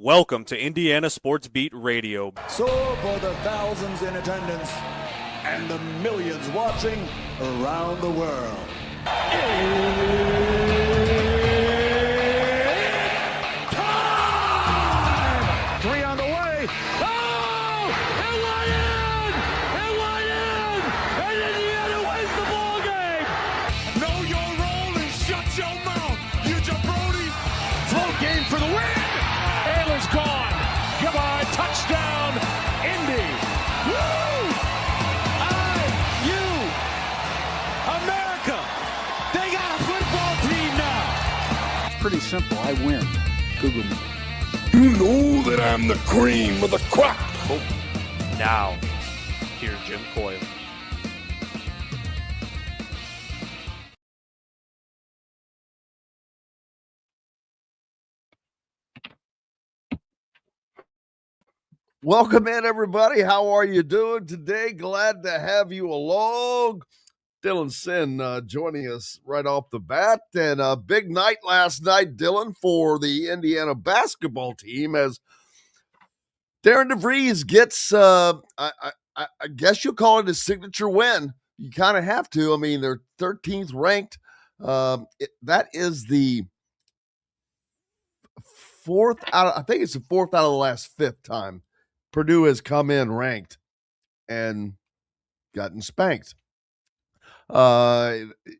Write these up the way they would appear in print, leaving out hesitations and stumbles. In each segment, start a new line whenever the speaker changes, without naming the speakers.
Welcome to Indiana Sports Beat Radio.
So for the thousands in attendance and the millions watching around the world. Time!
Three on the way. Oh! It went in! It went in! And Indiana wins the ball game!
Know your role and shut your mouth, you jabroni!
Float game for the win! Ayler's gone. Goodbye. Touchdown, Indy. Woo! IU. America. They got a football team now.
It's pretty simple. I win. Google me.
You know that I'm the cream of the crop.
Now, here's Jim Coyle.
Welcome in, everybody. How are you doing today? Glad to have you along. Dylan Sin joining us right off the bat. And a big night last night, Dylan, for the Indiana basketball team as Darren DeVries gets, I guess you'll call it a signature win. You kind of have to. I mean, they're 13th ranked. That is the fourth out. I think it's the fourth out of the last fifth time Purdue has come in ranked and gotten spanked.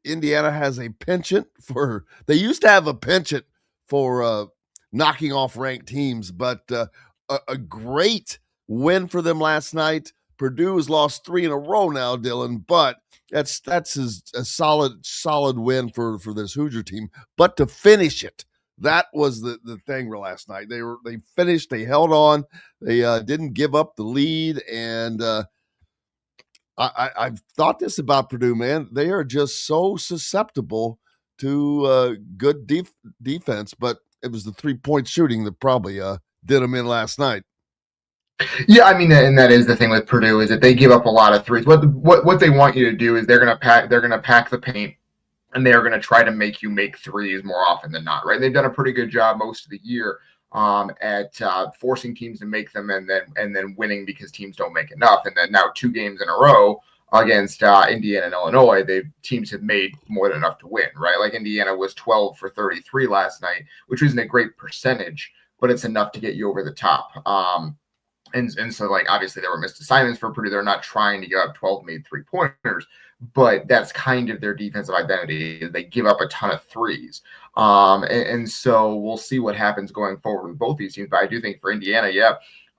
Indiana has a penchant for, they used to have a penchant for knocking off ranked teams, but a great win for them last night. Purdue has lost 3 in a row now, Dylan, but that's a solid win for this Hoosier team. But to finish it, that was the thing for last night. They finished, they held on, they didn't give up the lead, and I've thought this about Purdue, man. They are just so susceptible to good defense, but it was the 3-point shooting that probably did them in last night.
Yeah, I mean, and that is the thing with Purdue is that they give up a lot of threes. What they want you to do is they're gonna pack the paint, and they are going to try to make you make threes more often than not, right? They've done a pretty good job most of the year at forcing teams to make them and then winning because teams don't make enough. And then now 2 games in a row against Indiana and Illinois, teams have made more than enough to win, right? Like Indiana was 12 for 33 last night, which isn't a great percentage, but it's enough to get you over the top. And so, like, obviously there were missed assignments for Purdue. They're not trying to give up 12 made 3-pointers, but that's kind of their defensive identity. They give up a ton of threes. And so we'll see what happens going forward with both these teams. But I do think for Indiana,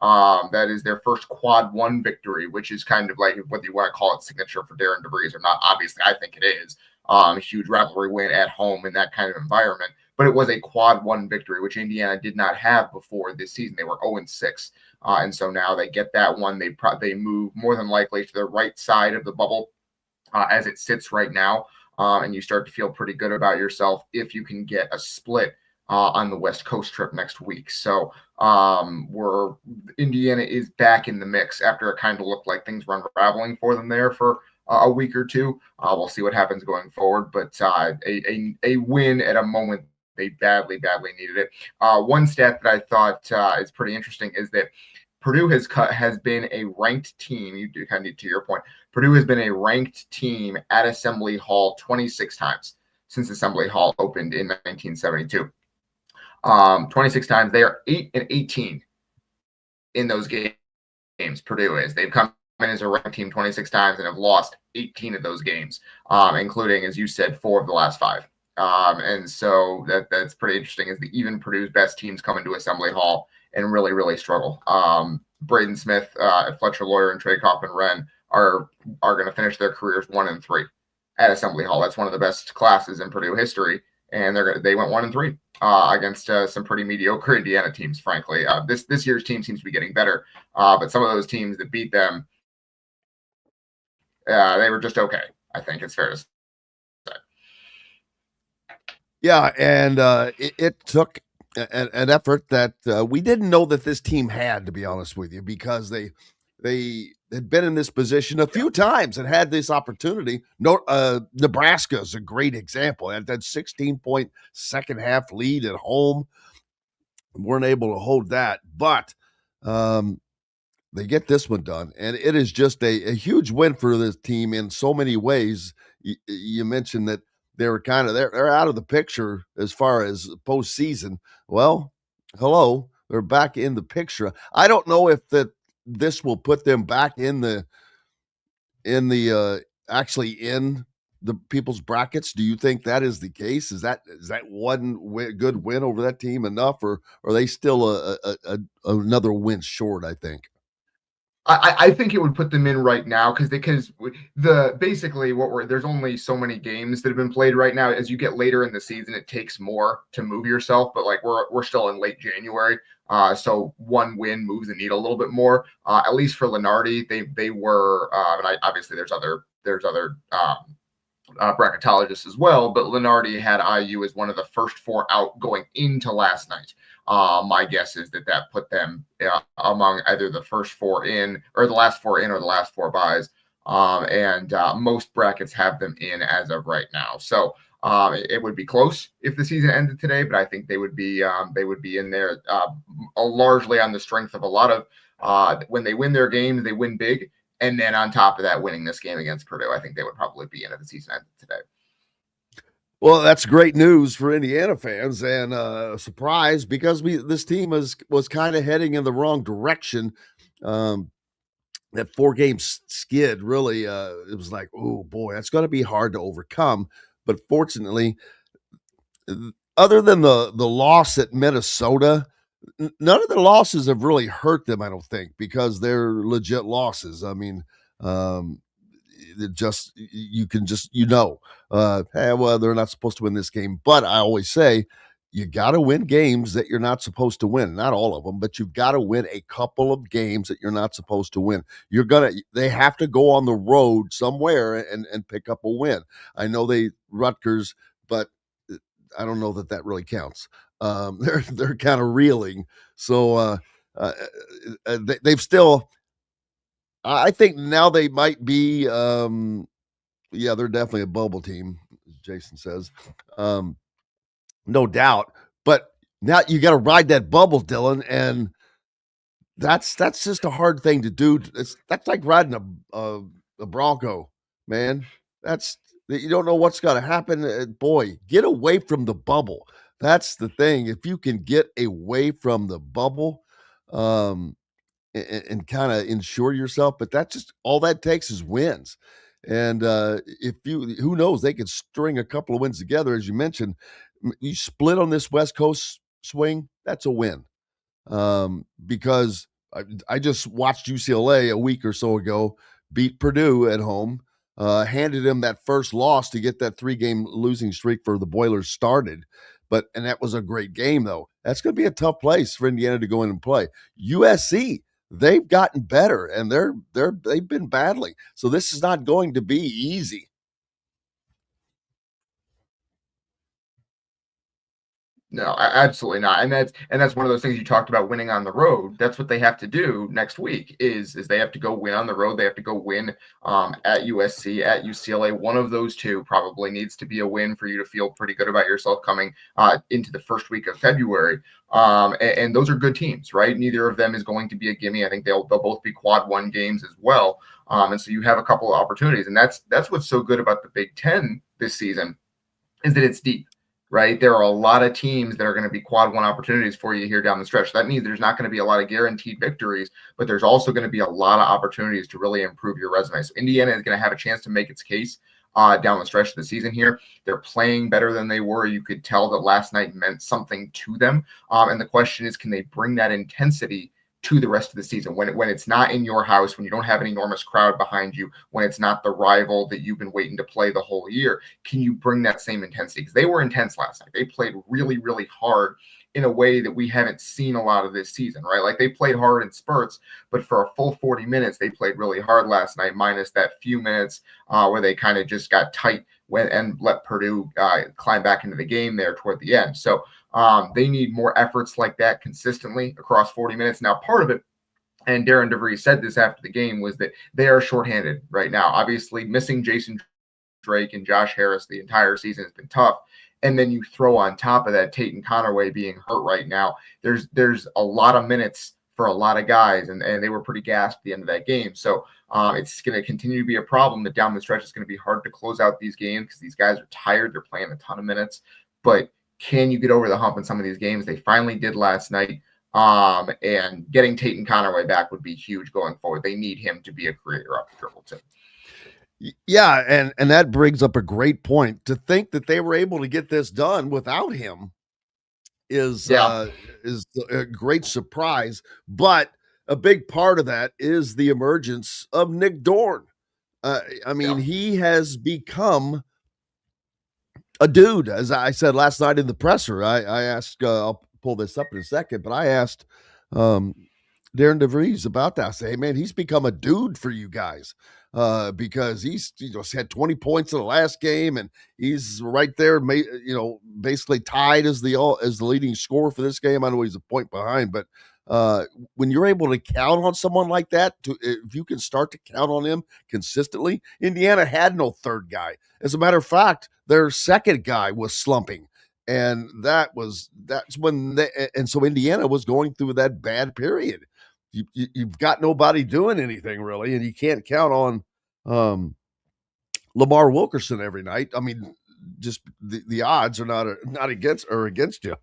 that is their first quad 1 victory, which is kind of like whether you want to call it signature for Darren DeVries or not. Obviously, I think it is. A huge rivalry win at home in that kind of environment. But it was a quad 1 victory, which Indiana did not have before this season. They were 0-6. And so now they get that one. They move more than likely to the right side of the bubble as it sits right now. And you start to feel pretty good about yourself if you can get a split on the West Coast trip next week. So Indiana is back in the mix after it kind of looked like things were unraveling for them there for a week or two. We'll see what happens going forward. But a win at a moment they badly needed it. One stat that I thought is pretty interesting is that Purdue has been a ranked team. You do kind of, to your point, Purdue has been a ranked team at Assembly Hall 26 times since Assembly Hall opened in 1972. 26 times. They are 8-18 in those games. Purdue is. They've come in as a ranked team 26 times and have lost 18 of those games, including, as you said, 4 of the last 5. And so that's pretty interesting is that even Purdue's best teams come into Assembly Hall and really struggle. Braden Smith, Fletcher Lawyer, and Trey Kaufman-Wren are going to finish their careers 1-3 at Assembly Hall. That's one of the best classes in Purdue history, and they went 1-3 against some pretty mediocre Indiana teams, frankly. This year's team seems to be getting better, but some of those teams that beat them, they were just okay. I think it's fair to say.
Yeah, and it took an effort that we didn't know that this team had, to be honest with you, because they had been in this position a few times and had this opportunity. Nebraska is a great example. That 16-point second half lead at home. weren't able to hold that, but they get this one done, and it is just a huge win for this team in so many ways. You mentioned that they were they're out of the picture as far as postseason. Well, hello, they're back in the picture. I don't know if this will put them back in the actually in the people's brackets. Do you think that is the case? Is that one good win over that team enough, or are they still another win short? I think.
I think it would put them in right now because basically there's only so many games that have been played right now. As you get later in the season, it takes more to move yourself. But like we're still in late January, so one win moves the needle a little bit more. At least for Lenardi, they were. And obviously there's other bracketologists as well, but Lenardi had IU as one of the first four out going into last night. My guess is that put them among either the first four in, or the last four in, or the last four buys. And most brackets have them in as of right now. So it would be close if the season ended today, but I think they would be in there largely on the strength of a lot of when they win their games, they win big. And then on top of that, winning this game against Purdue, I think they would probably be in if the season ended today.
Well, that's great news for Indiana fans, and a surprise because this team was kind of heading in the wrong direction. That 4-game skid really, it was like, oh boy, that's going to be hard to overcome. But fortunately, other than the loss at Minnesota, none of the losses have really hurt them, I don't think, because they're legit losses. I mean, you can hey, well, they're not supposed to win this game. But I always say you got to win games that you're not supposed to win. Not all of them, but you've got to win a couple of games that you're not supposed to win. They have to go on the road somewhere and pick up a win. I know Rutgers, but I don't know that really counts. They're kind of reeling. So they've still. I think now they might be. Yeah, they're definitely a bubble team, as Jason says. No doubt. But now you got to ride that bubble, Dylan, and that's just a hard thing to do. That's like riding a Bronco, man. You don't know what's going to happen. Boy, get away from the bubble. That's the thing. If you can get away from the bubble, and kind of ensure yourself, but that's just all that takes is wins. And who knows, they could string a couple of wins together. As you mentioned, you split on this West Coast swing, that's a win. Because I just watched UCLA a week or so ago beat Purdue at home, handed them that first loss to get that 3-game losing streak for the Boilers started. And that was a great game, though. That's going to be a tough place for Indiana to go in and play. USC, they've gotten better, and they've been battling. So this is not going to be easy.
No, absolutely not. And that's one of those things you talked about, winning on the road. That's what they have to do next week is they have to go win on the road. They have to go win at USC, at UCLA. One of those two probably needs to be a win for you to feel pretty good about yourself coming into the first week of February. And those are good teams, right? Neither of them is going to be a gimme. I think they'll both be quad 1 games as well. And so you have a couple of opportunities. And that's what's so good about the Big Ten this season is that it's deep. Right. There are a lot of teams that are going to be quad 1 opportunities for you here down the stretch. That means there's not going to be a lot of guaranteed victories, but there's also going to be a lot of opportunities to really improve your resume. So Indiana is going to have a chance to make its case down the stretch of the season here. They're playing better than they were. You could tell that last night meant something to them. And the question is, can they bring that intensity to the rest of the season when it's not in your house, when you don't have an enormous crowd behind you, when it's not the rival that you've been waiting to play the whole year? Can you bring that same intensity? Because they were intense last night. They played really, really hard in a way that we haven't seen a lot of this season, right? Like they played hard in spurts, but for a full 40 minutes, they played really hard last night, minus that few minutes where they kind of just got tight and let Purdue climb back into the game there toward the end. So they need more efforts like that consistently across 40 minutes. Now, part of it, and Darren DeVries said this after the game, was that they are shorthanded right now. Obviously, missing Jason Drake and Josh Harris the entire season has been tough. and then you throw on top of that Tate and Conaway being hurt right now. There's a lot of minutes for a lot of guys, and they were pretty gassed at the end of that game. So it's going to continue to be a problem that down the stretch it's going to be hard to close out these games because these guys are tired. They're playing a ton of minutes. But can you get over the hump in some of these games? They finally did last night. And getting Tate and Conaway back would be huge going forward. They need him to be a creator up the dribble too.
Yeah, and that brings up a great point. To think that they were able to get this done without him is a great surprise. But a big part of that is the emergence of Nick Dorn. He has become a dude. As I said last night in the presser, I asked, I'll pull this up in a second, but I asked Darren DeVries about that. I say, hey, man, he's become a dude for you guys because he's had 20 points in the last game, and he's right there, basically tied as the leading scorer for this game. I know he's a point behind, but when you're able to count on someone like that, if you can start to count on him consistently, Indiana had no third guy. As a matter of fact, their second guy was slumping. And so Indiana was going through that bad period. You've got nobody doing anything really, and you can't count on Lamar Wilkerson every night. I mean, just the odds are not against you.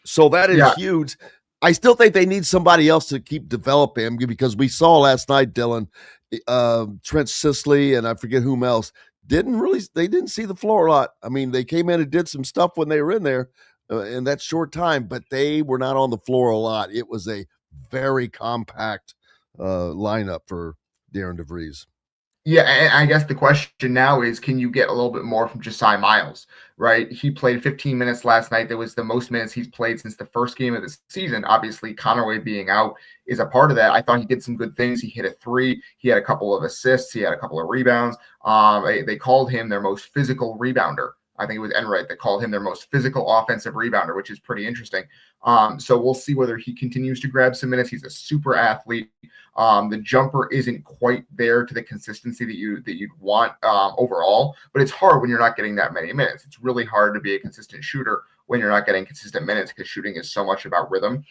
So that is huge. I still think they need somebody else to keep developing because we saw last night, Dylan, Trent Sisley, and I forget whom else. They didn't see the floor a lot. I mean, they came in and did some stuff when they were in there in that short time, but they were not on the floor a lot. It was a very compact lineup for Darren DeVries.
Yeah, and I guess the question now is, can you get a little bit more from Josiah Miles, right? He played 15 minutes last night. That was the most minutes he's played since the first game of the season. Obviously, Conaway being out is a part of that. I thought he did some good things. He hit a three. He had a couple of assists. He had a couple of rebounds. They called him their most physical rebounder. I think it was Enright that called him their most physical offensive rebounder, which is pretty interesting. So we'll see whether he continues to grab some minutes. He's a super athlete. The jumper isn't quite there to the consistency that you'd want overall, but it's hard when you're not getting that many minutes. It's really hard to be a consistent shooter when you're not getting consistent minutes because shooting is so much about rhythm.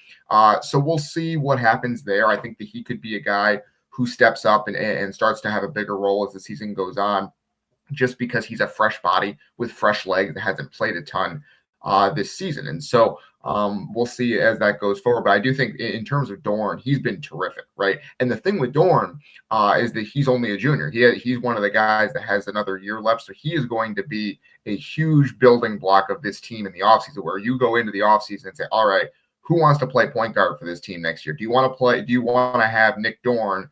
So we'll see what happens there. I think that he could be a guy who steps up and starts to have a bigger role as the season goes on, just because he's a fresh body with fresh legs that hasn't played a ton this season. And so we'll see as that goes forward. But I do think in terms of Dorn, he's been terrific, right? And the thing with Dorn is that he's only a junior. He's one of the guys that has another year left. So he is going to be a huge building block of this team in the offseason, where you go into the offseason and say, all right, who wants to play point guard for this team next year? Do you want to have Nick Dorn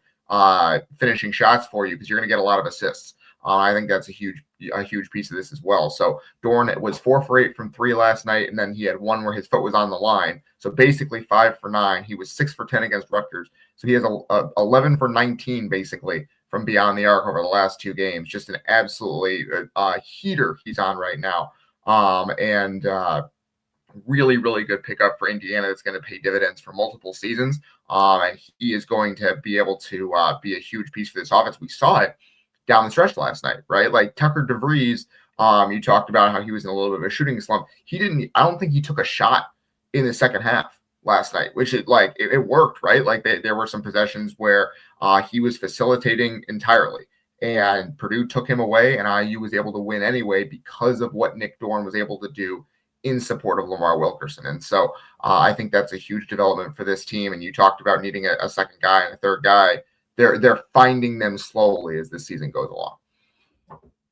finishing shots for you because you're going to get a lot of assists? I think that's a huge piece of this as well. So Dorn was 4 for 8 from 3 last night, and then he had one where his foot was on the line. So basically 5 for 9. He was 6 for 10 against Rutgers. So he has 11 for 19 basically from beyond the arc over the last 2 games. Just an absolutely heater he's on right now. Really, really good pickup for Indiana that's going to pay dividends for multiple seasons. And he is going to be able to be a huge piece for this offense. We saw it down the stretch last night, right? Like Tucker DeVries, you talked about how he was in a little bit of a shooting slump. I don't think he took a shot in the second half last night, which is like, it worked, right? Like there were some possessions where he was facilitating entirely, and Purdue took him away, and IU was able to win anyway because of what Nick Dorn was able to do in support of Lamar Wilkerson. And so I think that's a huge development for this team. And you talked about needing a second guy and a third guy. They're finding them slowly as the season goes along.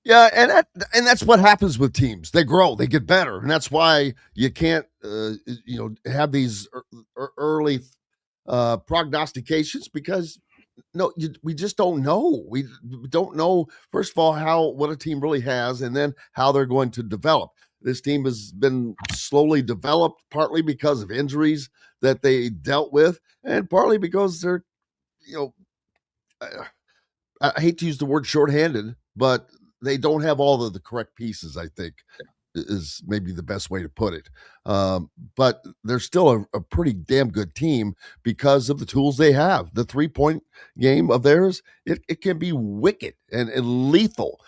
Yeah, and that's what happens with teams. They grow, they get better, and that's why you can't have these early prognostications, because we just don't know. We don't know, first of all, what a team really has, and then how they're going to develop. This team has been slowly developed, partly because of injuries that they dealt with, and partly because they're, I hate to use the word shorthanded, but they don't have all of the correct pieces, I think, is maybe the best way to put it. But they're still a pretty damn good team because of the tools they have. The 3-point game of theirs, it can be wicked and lethal.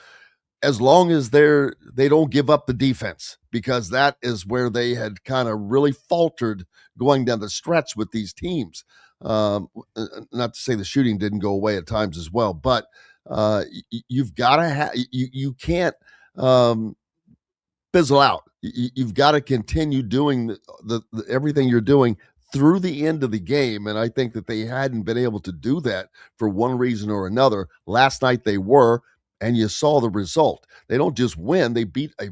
as long as they don't give up the defense, because that is where they had kind of really faltered going down the stretch with these teams. Not to say the shooting didn't go away at times as well, but you've got to have you can't fizzle out. You've got to continue doing the everything you're doing through the end of the game, and I think that they hadn't been able to do that for one reason or another. Last night they were, and you saw the result. They don't just win; they beat a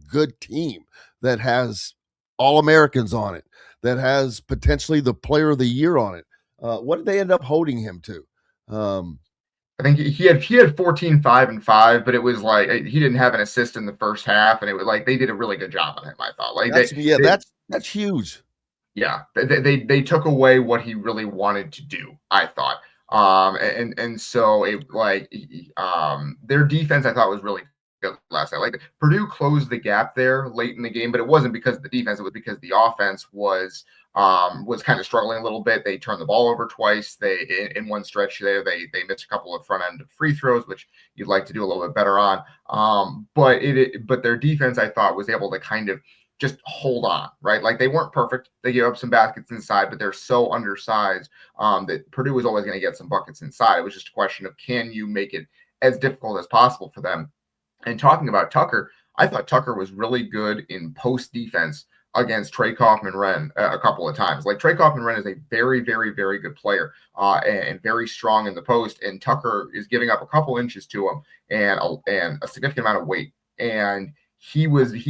good team that has All-Americans on it, that has potentially the Player of the Year on it. What did they end up holding him to?
I think he had 14, 5, and 5, but it was like he didn't have an assist in the first half, and it was like they did a really good job on him. I thought, like
that's huge.
Yeah, they took away what he really wanted to do, I thought. And so it like their defense I thought was really good last night. Like Purdue closed the gap there late in the game, but it wasn't because of the defense, it was because the offense was kind of struggling a little bit. They turned the ball over twice. They in one stretch there they missed a couple of front end free throws, which you'd like to do a little bit better on. But their defense I thought was able to kind of just hold on, right? Like they weren't perfect. They gave up some baskets inside, but they're so undersized that Purdue was always going to get some buckets inside. It was just a question of, can you make it as difficult as possible for them? And talking about Tucker, I thought Tucker was really good in post defense against Trey Kaufman-Renn a couple of times. Like Trey Kaufman-Renn is a very, very, very good player and very strong in the post. And Tucker is giving up a couple inches to him and a significant amount of weight. And he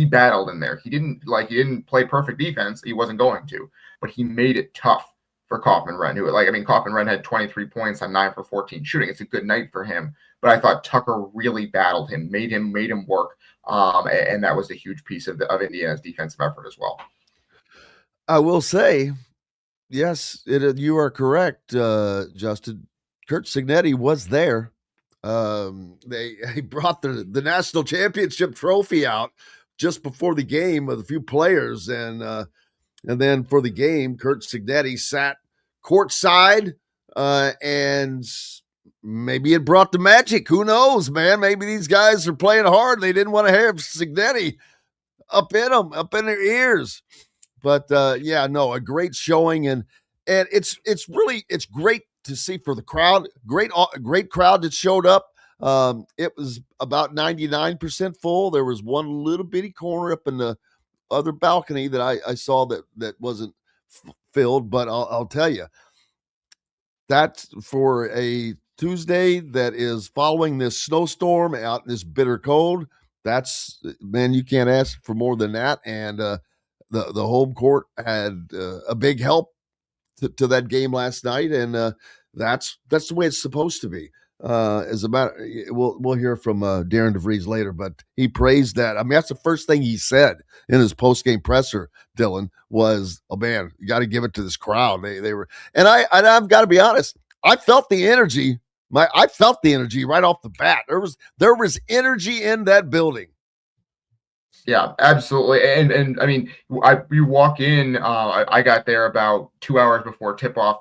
battled in there. He didn't play perfect defense. He wasn't going to, but he made it tough for Kaufman-Renn, Kaufman-Renn had 23 points on 9 for 14 shooting. It's a good night for him, but I thought Tucker really battled him, made him work. And that was a huge piece of Indiana's defensive effort as well.
I will say, yes, you are correct, Justin. Curt Cignetti was there. He brought the national championship trophy out just before the game with a few players, and then for the game, Curt Cignetti sat courtside, and maybe it brought the magic. Who knows, man? Maybe these guys are playing hard. They didn't want to have Cignetti up in their ears. But a great showing, and it's great to see for the crowd. Great crowd that showed up. It was about 99% full. There was one little bitty corner up in the other balcony that I saw that wasn't filled, but I'll tell you, that's for a Tuesday that is following this snowstorm out in this bitter cold. That's, man, you can't ask for more than that. And the home court had a big help to that game last night, and that's the way it's supposed to be. As a matter, we'll hear from Darren DeVries later, but he praised that. I mean, that's the first thing he said in his post-game presser, Dylan, was, "Oh man, you got to give it to this crowd." They were, and I've got to be honest, I felt the energy. I felt the energy right off the bat. There was energy in that building.
Yeah, absolutely. And I mean, you walk in. I got there about 2 hours before tip off.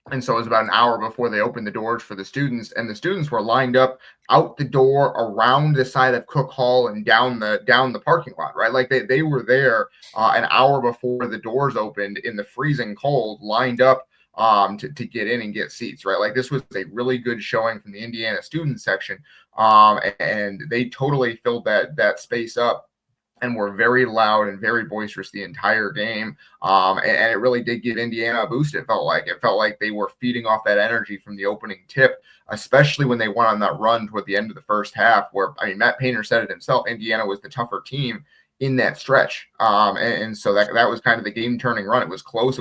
And so it was about an hour before they opened the doors for the students, and the students were lined up out the door around the side of Cook Hall and down the parking lot, right? Like they were there an hour before the doors opened in the freezing cold, lined up to get in and get seats, right? Like this was a really good showing from the Indiana student section, and they totally filled that space up and were very loud and very boisterous the entire game. And it really did give Indiana a boost. It felt like they were feeding off that energy from the opening tip, especially when they went on that run toward the end of the first half, where, I mean, Matt Painter said it himself, Indiana was the tougher team in that stretch. And so that was kind of the game-turning run. It was close.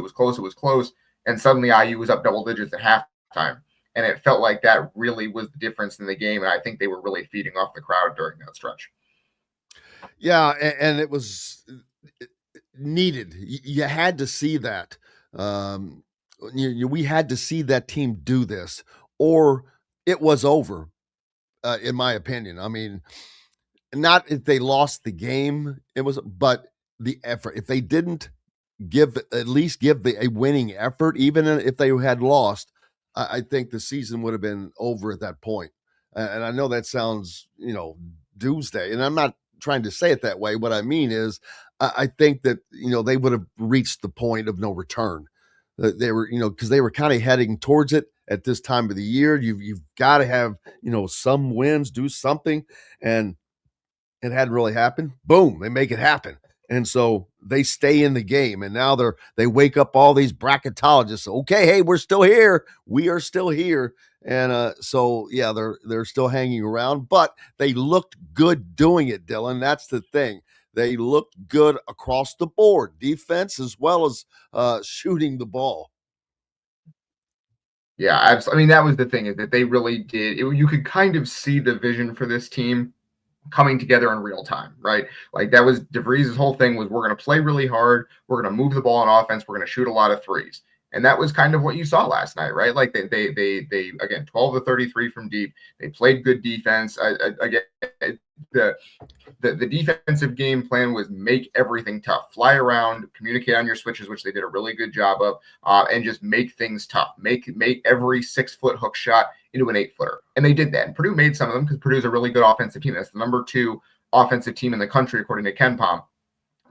And suddenly IU was up double digits at halftime. And it felt like that really was the difference in the game. And I think they were really feeding off the crowd during that stretch.
Yeah, and it was needed. You had to see that. We had to see that team do this, or it was over, in my opinion. I mean, not if they lost the game, but the effort. If they didn't at least give a winning effort, even if they had lost, I think the season would have been over at that point. And I know that sounds, doomsday. And I'm not trying to say it that way. What I mean is, I think that, they would have reached the point of no return. They were, because they were kind of heading towards it at this time of the year. You've got to have, some wins, do something. And it hadn't really happened. Boom, they make it happen. And so they stay in the game. And now they wake up all these bracketologists. Okay, hey, we're still here. We are still here. And so yeah, they're still hanging around, but they looked good doing it, Dylan. That's the thing. They looked good across the board, defense as well as shooting the ball.
Yeah, I mean, that was the thing, is that they really did. You could kind of see the vision for this team coming together in real time, right? Like, that was DeVries' whole thing, was we're going to play really hard. We're going to move the ball on offense. We're going to shoot a lot of threes. And that was kind of what you saw last night, right? Like, they again, 12 to 33 from deep. They played good defense. Again, the defensive game plan was make everything tough, fly around, communicate on your switches, which they did a really good job of, and just make things tough. Make every 6-foot hook shot into an 8-footer. And they did that. And Purdue made some of them, because Purdue's a really good offensive team. That's the number 2 offensive team in the country, according to KenPom.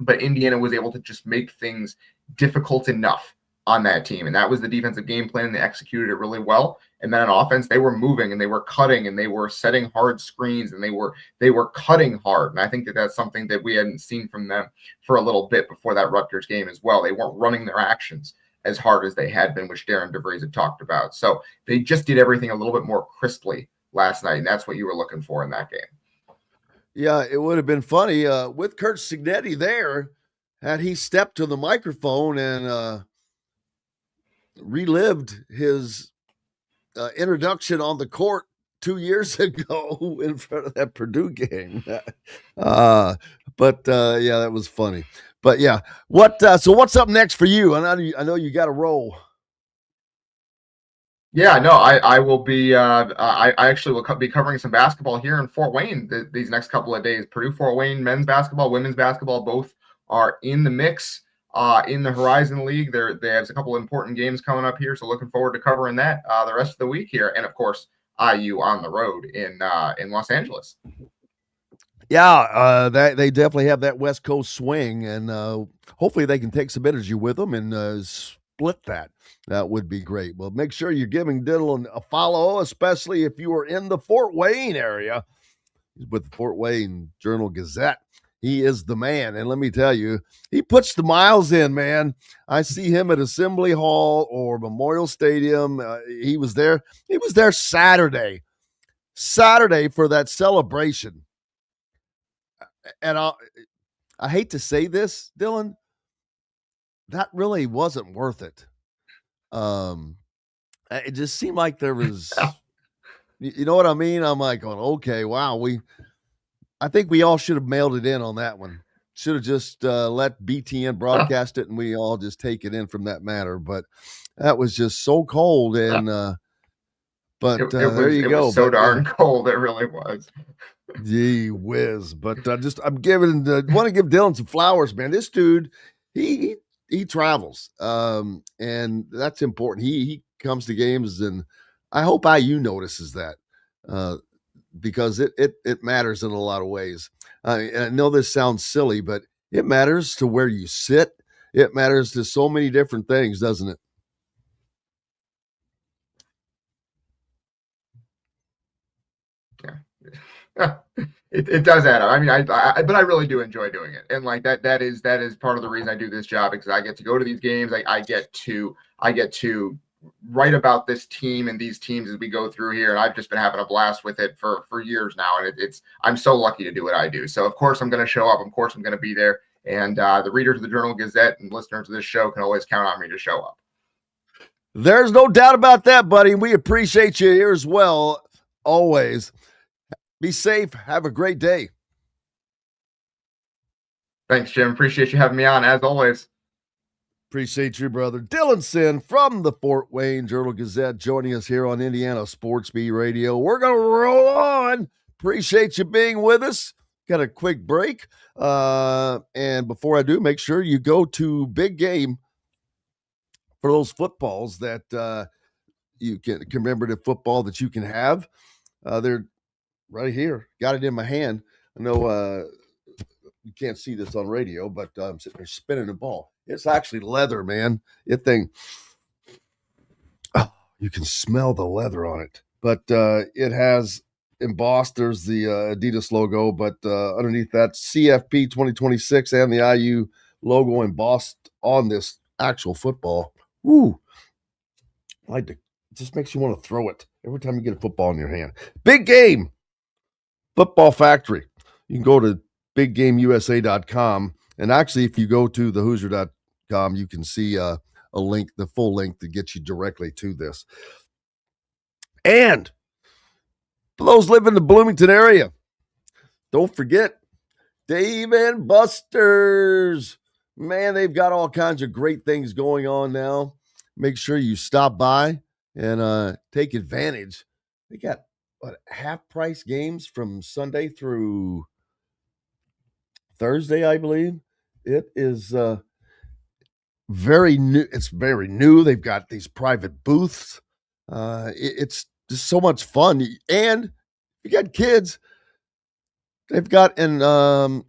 But Indiana was able to just make things difficult enough on that team. And that was the defensive game plan, and they executed it really well. And then on offense, they were moving and they were cutting and they were setting hard screens and they were cutting hard. And I think that that's something that we hadn't seen from them for a little bit before that Rutgers game as well. They weren't running their actions as hard as they had been, which Darren DeVries had talked about. So they just did everything a little bit more crisply last night. And that's what you were looking for in that game.
Yeah, it would have been funny with Kurt Signetti there, had he stepped to the microphone and relived his introduction on the court 2 years ago in front of that Purdue game. Yeah, that was funny. But yeah, so what's up next for you? I know you got to roll.
Yeah, no, I will be. I actually will be covering some basketball here in Fort Wayne these next couple of days. Purdue Fort Wayne men's basketball, women's basketball, both are in the mix. In the Horizon League, they have a couple of important games coming up here, so looking forward to covering that the rest of the week here, and of course IU on the road in Los Angeles.
Yeah, they definitely have that West Coast swing, and hopefully they can take some energy with them and split that. That would be great. Well, make sure you're giving Dylan a follow, especially if you are in the Fort Wayne area. He's with the Fort Wayne Journal-Gazette. He is the man. And let me tell you, he puts the miles in, man. I see him at Assembly Hall or Memorial Stadium. He was there. He was there Saturday for that celebration. And I hate to say this, Dylan, that really wasn't worth it. It just seemed like there was, you know what I mean? I'm like going, okay, wow, I think we all should have mailed it in on that one. Should have just let BTN broadcast it and we all just take it in from that matter. But that was just so cold. And there you go.
It was so darn cold. It really was.
Gee whiz. But want to give Dylan some flowers, man. This dude, he travels. And that's important. He comes to games, and I hope IU notices that. Because it matters in a lot of ways. I know this sounds silly, but it matters to where you sit. It matters to so many different things, doesn't it?
Yeah, it does add up. I mean, but I really do enjoy doing it, and like that is part of the reason I do this job, because I get to go to these games. I get to write about this team and these teams as we go through here, and I've just been having a blast with it for years now, and I'm so lucky to do what I do. So of course I'm going to show up, of course I'm going to be there, and the readers of the Journal-Gazette and listeners of this show can always count on me to show up.
There's no doubt about that, buddy. We appreciate you here as well, always. Be safe. Have a great day.
Thanks, Jim. Appreciate you having me on, as always.
Appreciate you, brother. Dylan Sin from the Fort Wayne Journal-Gazette joining us here on Indiana Sports Beat Radio. We're going to roll on. Appreciate you being with us. Got a quick break. And before I do, make sure you go to Big Game for those footballs that you can, commemorative football that you can have. They're right here. Got it in my hand. I know you can't see this on radio, but I'm sitting there spinning the ball. It's actually leather, man. You can smell the leather on it. But it has embossed, there's the Adidas logo, but underneath that, CFP 2026 and the IU logo embossed on this actual football. Woo! It just makes you want to throw it every time you get a football in your hand. Big Game Football Factory. You can go to biggameusa.com, and actually, if you go to thehoosier.com, you can see a link, the full link that gets you directly to this. And for those living in the Bloomington area, don't forget Dave and Buster's. Man, they've got all kinds of great things going on now. Make sure you stop by and take advantage. They got half-price games from Sunday through Thursday, I believe. It is very new. It's very new. They've got these private booths. It's just so much fun. And you got kids. They've got an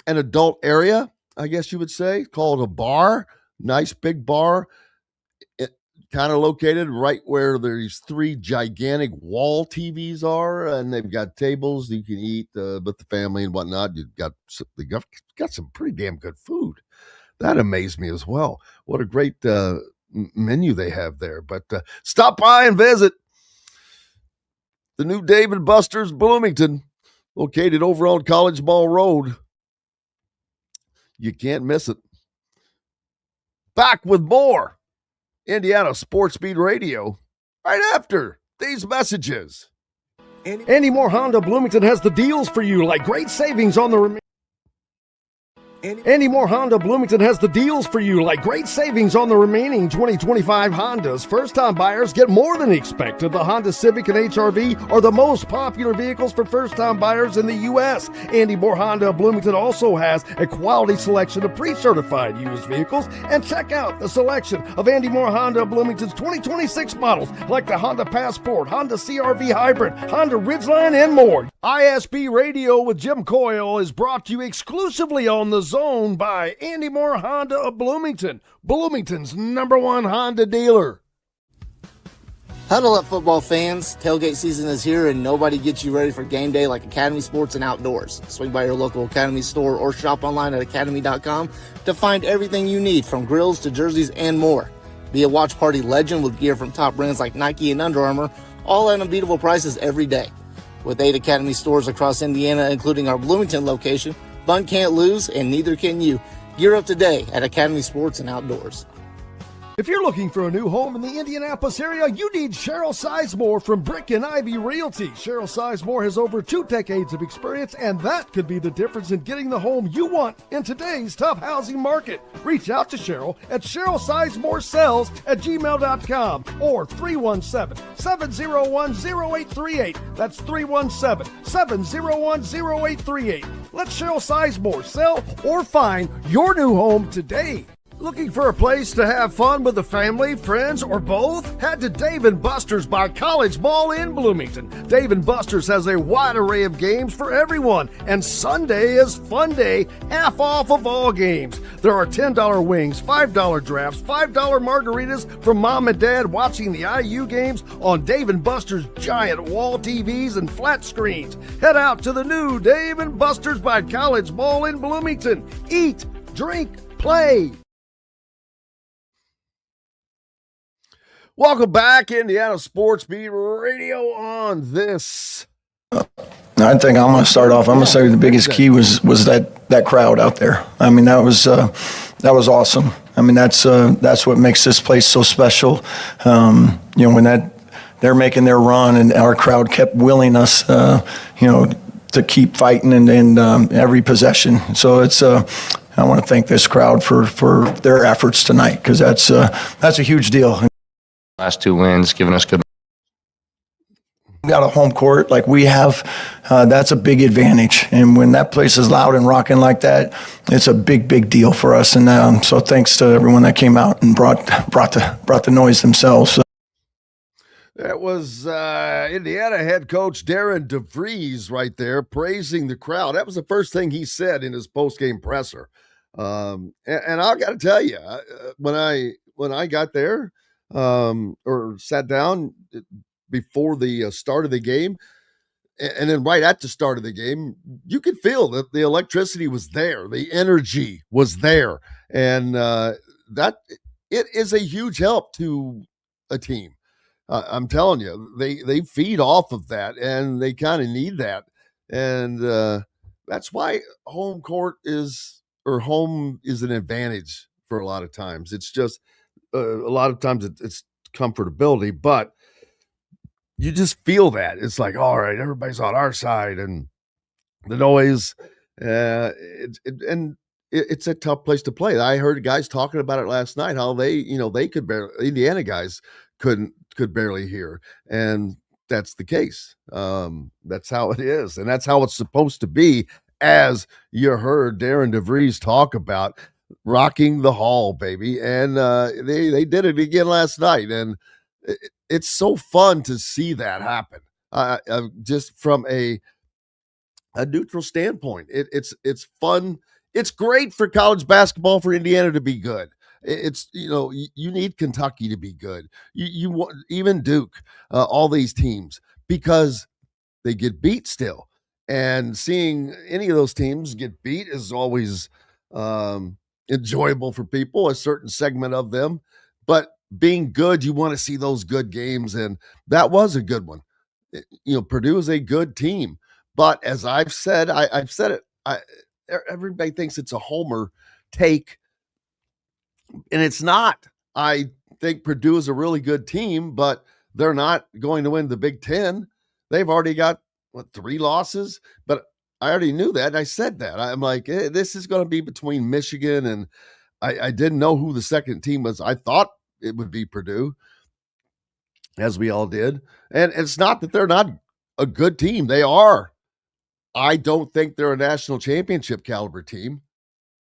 adult area, I guess you would say, called a bar. Nice big bar. Kind of located right where these 3 gigantic wall TVs are, and they've got tables you can eat with the family and whatnot. They got some pretty damn good food. That amazed me as well. What a great menu they have there. But stop by and visit the new Dave and Buster's Bloomington, located over on College Mall Road. You can't miss it. Back with more Indiana Sports Beat Radio right after these messages.
Andy Moore Honda Bloomington has the deals for you, like great savings on the Andy Moore Honda Bloomington has the deals for you, like great savings on the remaining 2025 Hondas. First-time buyers get more than expected. The Honda Civic and HR-V are the most popular vehicles for first-time buyers in the U.S. Andy Moore Honda Bloomington also has a quality selection of pre-certified used vehicles. And check out the selection of Andy Moore Honda Bloomington's 2026 models, like the Honda Passport, Honda CR-V Hybrid, Honda Ridgeline, and more. ISB Radio with Jim Coyle is brought to you exclusively on the Zone by Andy Moore Honda of Bloomington, Bloomington's #1 Honda dealer.
Huddle up, football fans. Tailgate season is here, and nobody gets you ready for game day like Academy Sports and Outdoors. Swing by your local Academy store or shop online at academy.com to find everything you need, from grills to jerseys and more. Be a watch party legend with gear from top brands like Nike and Under Armour, all at unbeatable prices every day. With 8 Academy stores across Indiana, including our Bloomington location, fun can't lose, and neither can you. Gear up today at Academy Sports and Outdoors.
If you're looking for a new home in the Indianapolis area, you need Cheryl Sizemore from Brick and Ivy Realty. Cheryl Sizemore has over 2 decades of experience, and that could be the difference in getting the home you want in today's tough housing market. Reach out to Cheryl at CherylSizemore@gmail.com or 317-701-0838. That's 317-701-0838. Let Cheryl Sizemore sell or find your new home today. Looking for a place to have fun with the family, friends, or both? Head to Dave & Buster's by College Mall in Bloomington. Dave & Buster's has a wide array of games for everyone, and Sunday is fun day, half off of all games. There are $10 wings, $5 drafts, $5 margaritas for mom and dad watching the IU games on Dave & Buster's giant wall TVs and flat screens. Head out to the new Dave & Buster's by College Mall in Bloomington. Eat, drink, play. Welcome back, Indiana Sports Beat Radio on this.
I think I'm going to start off. I'm going to say the biggest key was that crowd out there. I mean, that was awesome. I mean, that's what makes this place so special. When they're making their run and our crowd kept willing us, to keep fighting and every possession. So it's I want to thank this crowd for their efforts tonight, because that's a huge deal.
Last 2 wins, giving us good.
We got a home court like we have. That's a big advantage. And when that place is loud and rocking like that, it's a big, big deal for us. And so thanks to everyone that came out and brought the noise themselves.
That was Indiana head coach Darren DeVries right there praising the crowd. That was the first thing he said in his post-game presser. And I got to tell you, when I got there or sat down before the start of the game, and then right at the start of the game, you could feel that the electricity was there, the energy was there, and that it is a huge help to a team. I'm telling you, they feed off of that, and they kind of need that, and that's why home is an advantage for a lot of times. It's just a lot of times it's comfortability, but you just feel that it's like, all right, everybody's on our side, and the noise, it's a tough place to play. I heard guys talking about it last night, how they could barely, Indiana guys could barely hear, and that's the case. That's how it is, and that's how it's supposed to be. As you heard Darren DeVries talk about rocking the hall, baby, and they did it again last night, and it's so fun to see that happen. Just from a neutral standpoint, it's fun. It's great for college basketball for Indiana to be good. It's you need Kentucky to be good. You want even Duke, all these teams, because they get beat still, and seeing any of those teams get beat is always enjoyable for people, a certain segment of them. But being good, you want to see those good games, and that was a good one. Purdue is a good team, but as I've said, I've said it. Everybody thinks it's a homer take, and it's not. I think Purdue is a really good team, but they're not going to win the Big Ten. They've already got 3 losses, but I already knew that. And I said that. I'm like, this is going to be between Michigan, and I didn't know who the second team was. I thought it would be Purdue, as we all did. And it's not that they're not a good team. They are. I don't think they're a national championship caliber team.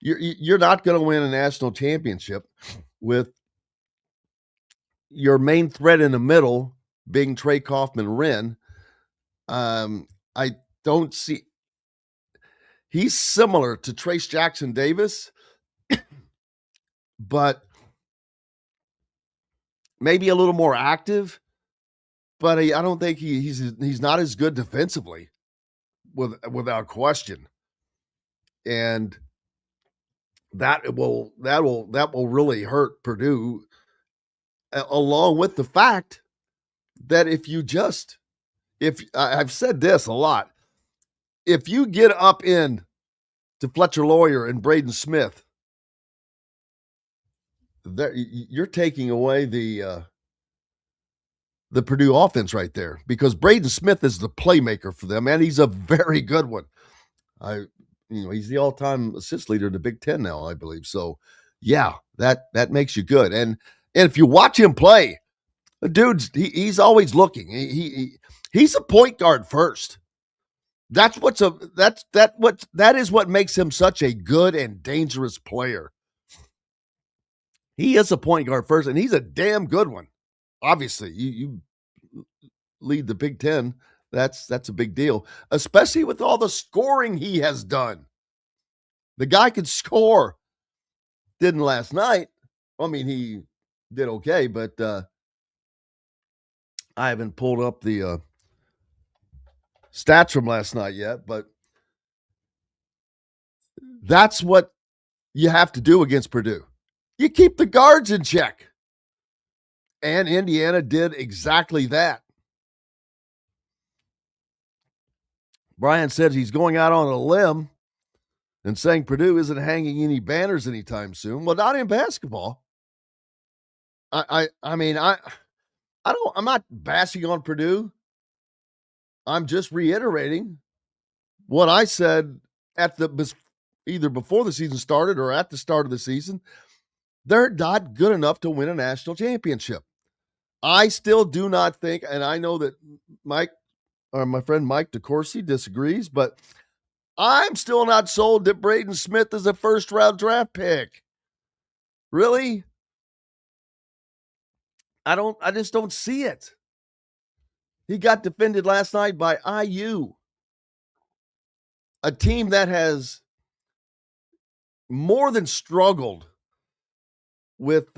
You're not going to win a national championship with your main threat in the middle being Trey Kaufman-Wren. I don't see. He's similar to Trace Jackson Davis, but maybe a little more active. But I don't think he's not as good defensively, without question. And that will really hurt Purdue, along with the fact that if I've said this a lot, if you get up in to Fletcher Lawyer and Braden Smith, you're taking away the Purdue offense right there, because Braden Smith is the playmaker for them, and he's a very good one. He's the all-time assist leader in the Big Ten now, I believe. So, yeah, that makes you good. And if you watch him play, the dude's he's always looking. He's a point guard first. That is what makes him such a good and dangerous player. He is a point guard first, and he's a damn good one. Obviously, you lead the Big Ten. That's a big deal, especially with all the scoring he has done. The guy could score. Didn't last night. I mean, he did okay, but I haven't pulled up the stats from last night yet. But that's what you have to do against Purdue. You keep the guards in check. And Indiana did exactly that. Brian said he's going out on a limb and saying Purdue isn't hanging any banners anytime soon. Well, not in basketball. I'm not bashing on Purdue. I'm just reiterating what I said either before the season started or at the start of the season. They're not good enough to win a national championship. I still do not think, and I know that my friend Mike DeCourcy disagrees, but I'm still not sold that Braden Smith is a first-round draft pick. Really? I just don't see it. He got defended last night by IU, a team that has more than struggled with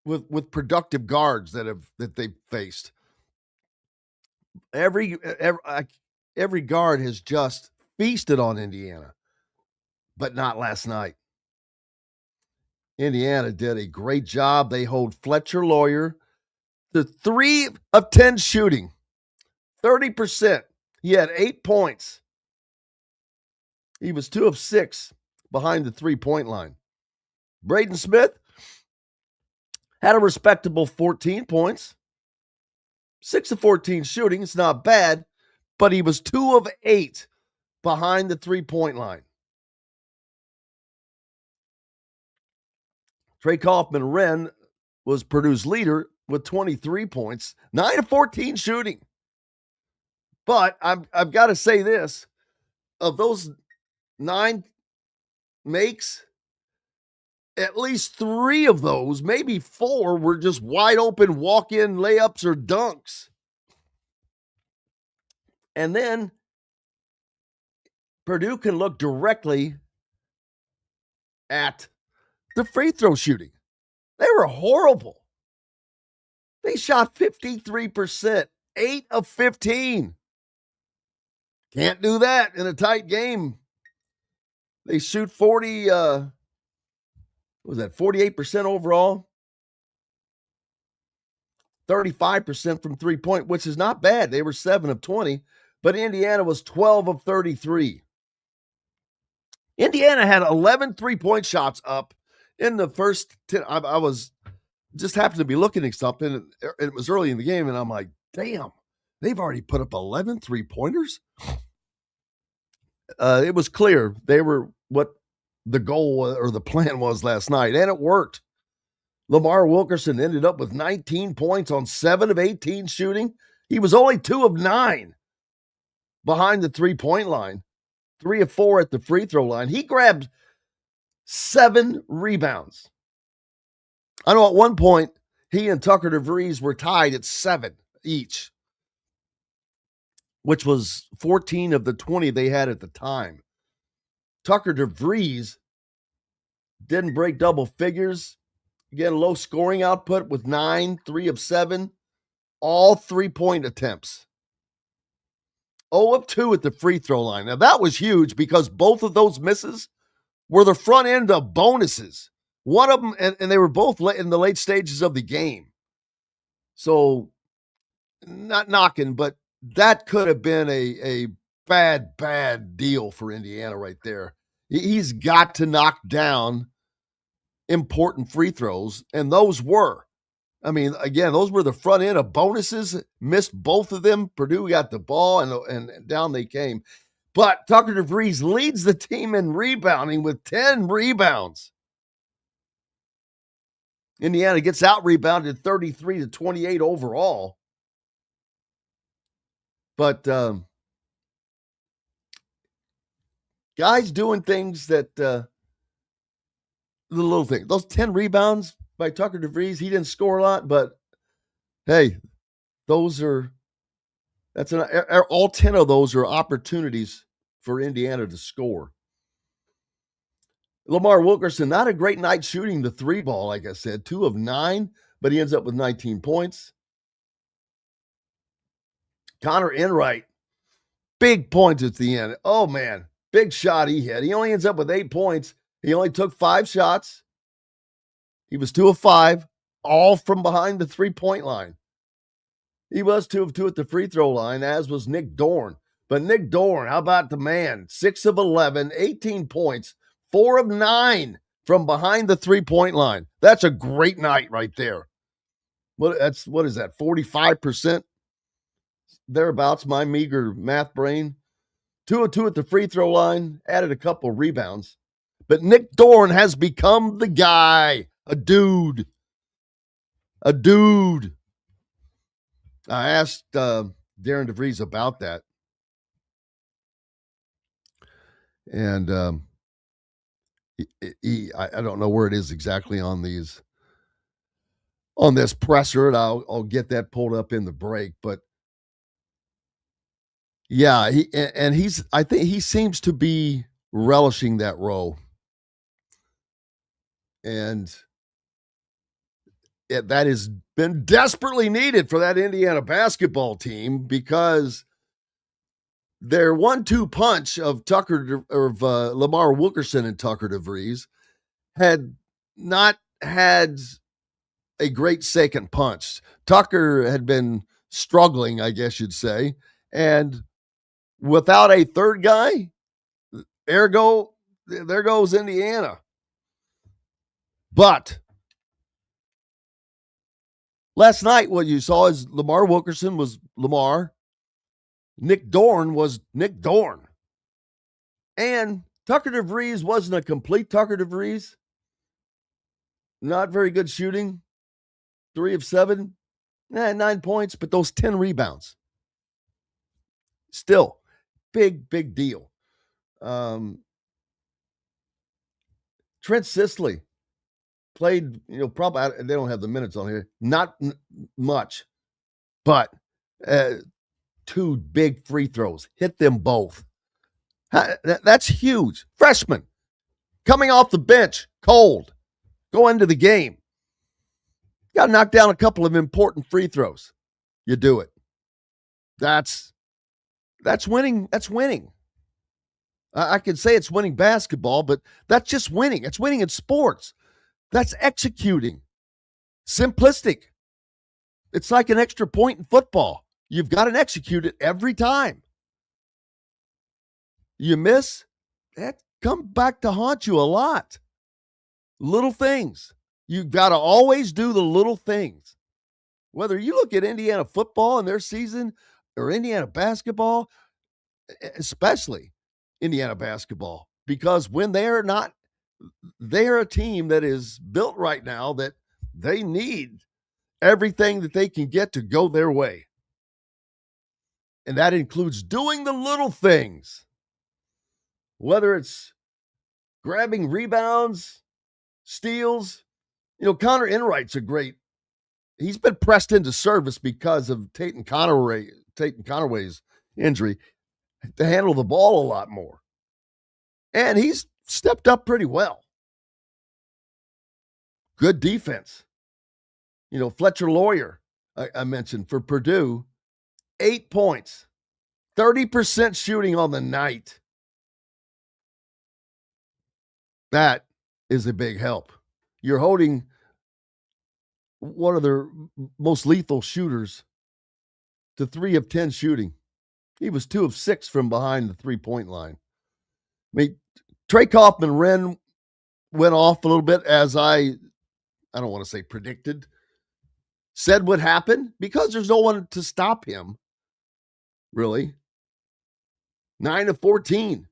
with productive guards that they've faced. Every guard has just feasted on Indiana, but not last night. Indiana did a great job. They hold Fletcher Lawyer to 3 of 10 shooting, 30%. He had 8 points. He was 2 of 6 behind the 3-point line. Braden Smith had a respectable 14 points, 6 of 14 shooting. It's not bad, but he was 2 of 8 behind the 3-point line. Trey Kaufman-Wren was Purdue's leader with 23 points, 9 of 14 shooting. But I've got to say this, of those 9 makes, at least 3 of those, maybe 4, were just wide open walk-in layups or dunks. And then Purdue can look directly at the free throw shooting. They were horrible. They shot 53%, 8 of 15. Can't do that in a tight game. They shoot 48% overall? 35% from 3-point, which is not bad. They were 7 of 20, but Indiana was 12 of 33. Indiana had 11 3-point shots up in the first 10. I was just happened to be looking at something, and it was early in the game, and I'm like, damn, they've already put up 11 3-pointers? It was clear they were what the goal or the plan was last night, and it worked. Lamar Wilkerson ended up with 19 points on 7 of 18 shooting. He was only 2 of 9 behind the 3-point line, 3 of 4 at the free throw line. He grabbed 7 rebounds. I know at one point, he and Tucker DeVries were tied at 7 each, which was 14 of the 20 they had at the time. Tucker DeVries didn't break double figures. Again, low scoring output with 9, 3 of 7, all 3-point attempts. 0 of 2 at the free throw line. Now, that was huge because both of those misses were the front end of bonuses. One of them, and they were both in the late stages of the game. So, not knocking, but that could have been a bad deal for Indiana right there. He's got to knock down important free throws, and those were. I mean, again, those were the front end of bonuses. Missed both of them. Purdue got the ball, and down they came. But Tucker DeVries leads the team in rebounding with 10 rebounds. Indiana gets out-rebounded 33-28 overall. But guys doing things that the little thing. Those 10 rebounds by Tucker DeVries, he didn't score a lot, but hey, all 10 of those are opportunities for Indiana to score. Lamar Wilkerson, not a great night shooting the 3 ball, like I said, 2 of 9, but he ends up with 19 points. Connor Enright, big points at the end. Oh, man, big shot he hit. He only ends up with 8 points. He only took 5 shots. He was 2 of 5, all from behind the 3-point line. He was 2 of 2 at the free throw line, as was Nick Dorn. But Nick Dorn, how about the man? 6 of 11, 18 points, 4 of 9 from behind the 3-point line. That's a great night right there. What is that, 45%? Thereabouts, my meager math brain. 2 of 2 at the free throw line, added a couple rebounds. But Nick Dorn has become the guy, a dude. I asked Darren DeVries about that. And I don't know where it is exactly on these on this presser, and I'll get that pulled up in the break. But yeah, I think he seems to be relishing that role, and that has been desperately needed for that Indiana basketball team, because their 1-2 punch of Lamar Wilkerson and Tucker DeVries had not had a great second punch. Tucker had been struggling, I guess you'd say, and without a third guy, there goes Indiana. But last night, what you saw is Lamar Wilkerson was Lamar. Nick Dorn was Nick Dorn. And Tucker DeVries wasn't a complete Tucker DeVries. Not very good shooting. 3 of 7. 9 points, but those 10 rebounds. Still, big deal. Trent Sisley played, probably, they don't have the minutes on here. Not much, but 2 big free throws. Hit them both. That's huge. Freshman coming off the bench, cold, go into the game. Got to knock down a couple of important free throws. You do it. That's winning. That's winning. I can say it's winning basketball, but that's just winning. It's winning in sports. That's executing. Simplistic. It's like an extra point in football. You've got to execute it every time. You miss, that comes back to haunt you a lot. Little things. You've got to always do the little things. Whether you look at Indiana football and their season or Indiana basketball, especially Indiana basketball, because when they're a team that is built right now that they need everything that they can get to go their way. And that includes doing the little things. Whether it's grabbing rebounds, steals. Connor Enright's he's been pressed into service because of Tatum Conaway's injury to handle the ball a lot more. And he's stepped up pretty well. Good defense. Fletcher Lawyer, I mentioned, for Purdue, 8 points, 30% shooting on the night. That is a big help. You're holding one of their most lethal shooters to 3 of 10 shooting. He was 2 of 6 from behind the 3-point line. Trey Kaufman-Renn went off a little bit, as I don't want to say predicted, said would happen, because there's no one to stop him, really. 9 of 14.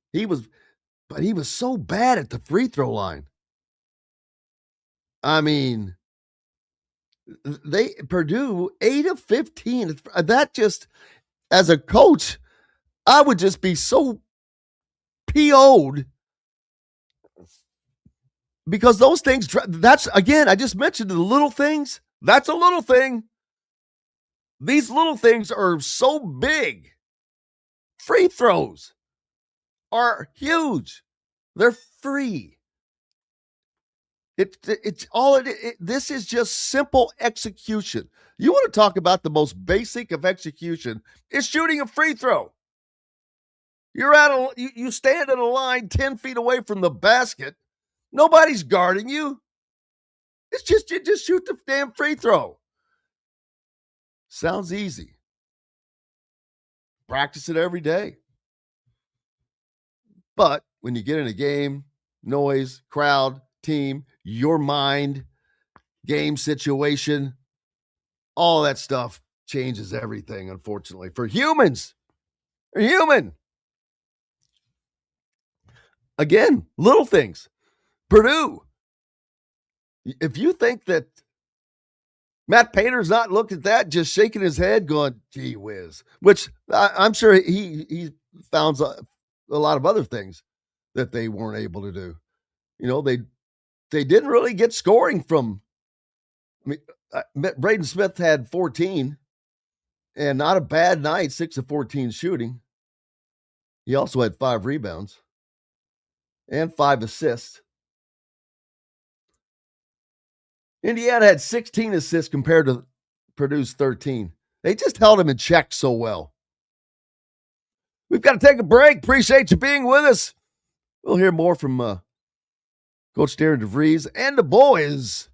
But he was so bad at the free throw line. I mean, Purdue 8 of 15. That just, as a coach, I would just be so PO'd, because those things, that's, again, I just mentioned the little things. That's a little thing. These little things are so big. Free throws are huge. They're free. It's all this is just simple execution. You want to talk about the most basic of execution is shooting a free throw. You stand at a line 10 feet away from the basket. Nobody's guarding you. It's just, you just shoot the damn free throw. Sounds easy. Practice it every day. But when you get in a game, noise, crowd, team, your mind, game situation, all that stuff changes everything, unfortunately. For humans, they're human. Again, little things. Purdue. If you think that Matt Painter's not looking at that, just shaking his head, going, gee whiz, which I'm sure he found a lot of other things that they weren't able to do. They didn't really get scoring from, Braden Smith had 14, and not a bad night, 6 of 14 shooting. He also had 5 rebounds and 5 assists. Indiana had 16 assists compared to Purdue's 13. They just held him in check so well. We've got to take a break. Appreciate you being with us. We'll hear more from Coach Darren DeVries and the boys.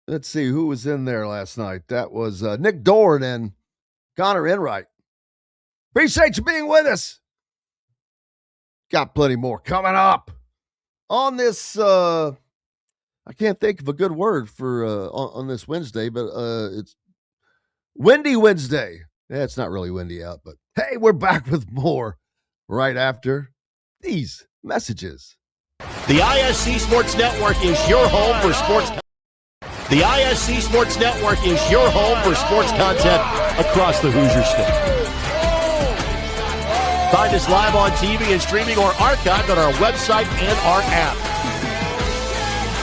Let's see who was in there last night. That was Nick Dorn and Connor Enright. Appreciate you being with us. Got plenty more coming up on this. I can't think of a good word for on this Wednesday, but it's Windy Wednesday. Yeah, it's not really windy out, but hey, we're back with more right after these messages.
The ISC Sports Network is your home for sports. The ISC Sports Network is your home for sports content across the Hoosier State. Find us live on TV and streaming or archived on our website and our app.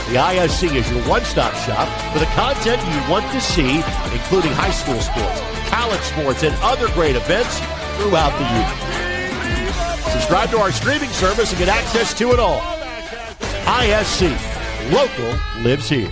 The ISC is your one-stop shop for the content you want to see, including high school sports, college sports, and other great events throughout the year. Subscribe to our streaming service and get access to it all. ISC. Local lives here.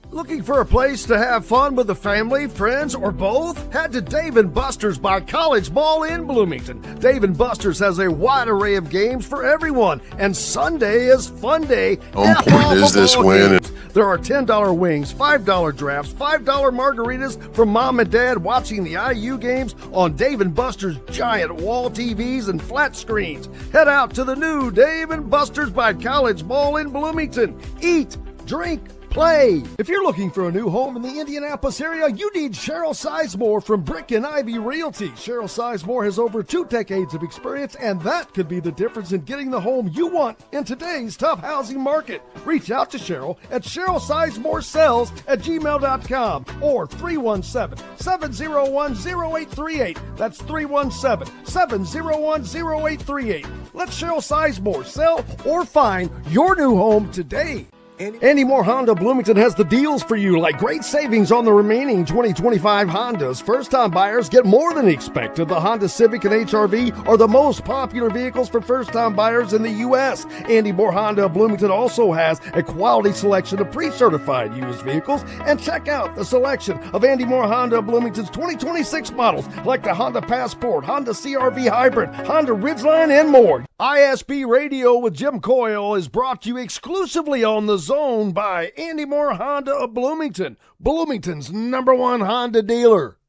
Looking for a place to have fun with the family, friends, or both? Head to Dave & Buster's by College Mall in Bloomington. Dave & Buster's has a wide array of games for everyone, and Sunday is fun day.
On point is this win.
There are $10 wings, $5 drafts, $5 margaritas from mom and dad watching the IU games on Dave & Buster's giant wall TVs and flat screens. Head out to the new Dave & Buster's by College Mall in Bloomington. Eat, drink, play. If you're looking for a new home in the Indianapolis area, you need Cheryl Sizemore from Brick and Ivy Realty. Cheryl Sizemore has over 2 decades of experience, and that could be the difference in getting the home you want in today's tough housing market. Reach out to Cheryl at CherylSizemoreSells@gmail.com or 317-701-0838. That's 317-701-0838. Let Cheryl Sizemore sell or find your new home today. Andy Moore Honda Bloomington has the deals for you, like great savings on the remaining 2025 Hondas. First-time buyers get more than expected. The Honda Civic and HR-V are the most popular vehicles for first-time buyers in the U.S. Andy Moore Honda Bloomington also has a quality selection of pre-certified used vehicles. And check out the selection of Andy Moore Honda Bloomington's 2026 models, like the Honda Passport, Honda CR-V Hybrid, Honda Ridgeline, and more. ISB Radio with Jim Coyle is brought to you exclusively on the Zone by Andy Moore Honda of Bloomington, Bloomington's #1 Honda dealer.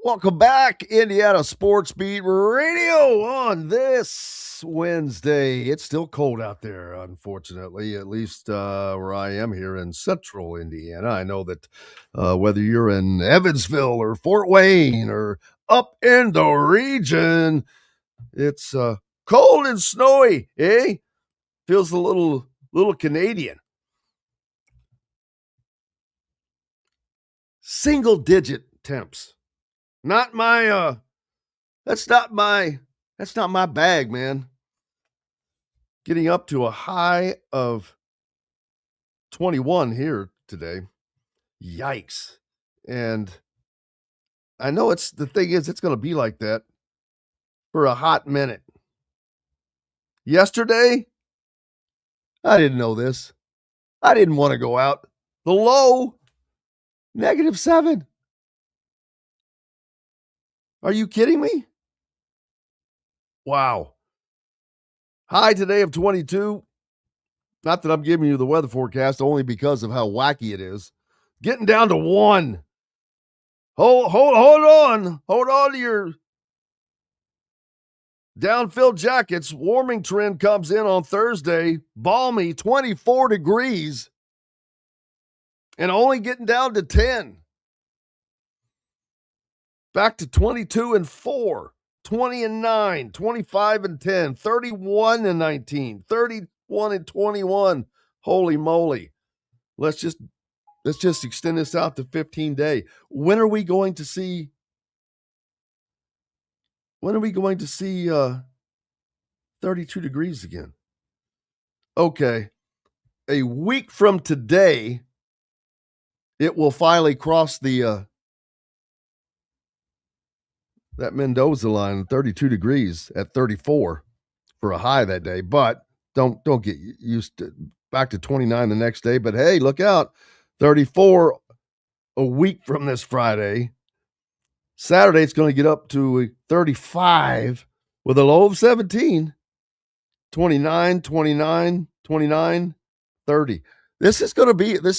Welcome back, Indiana Sports Beat Radio on this Wednesday. It's still cold out there, unfortunately, at least where I am here in central Indiana. I know that whether you're in Evansville or Fort Wayne or up in the region, it's cold and snowy, eh? Feels a little Canadian. Single digit temps. Not my that's not my bag, man. Getting up to a high of 21 here today. Yikes. And I know it's going to be like that for a hot minute. Yesterday, I didn't know this. I didn't want to go out. The low, -7. Are you kidding me? Wow. High today of 22. Not that I'm giving you the weather forecast, only because of how wacky it is. Getting down to 1. Hold on. Hold on to your downfield jackets. Warming trend comes in on Thursday. Balmy, 24 degrees. And only getting down to 10. Back to 22 and 4, 20 and 9, 25 and 10, 31 and 19, 31 and 21. Holy moly. Let's just extend this out to 15-day. When are we going to see 32 degrees again? Okay.
a week from today, it will finally cross the that Mendoza line, 32 degrees at 34 for a high that day. But don't get used to back to 29 the next day. But hey, look out, 34 a week from this Friday. Saturday, it's going to get up to 35 with a low of 17, 29, 29, 29, 30. This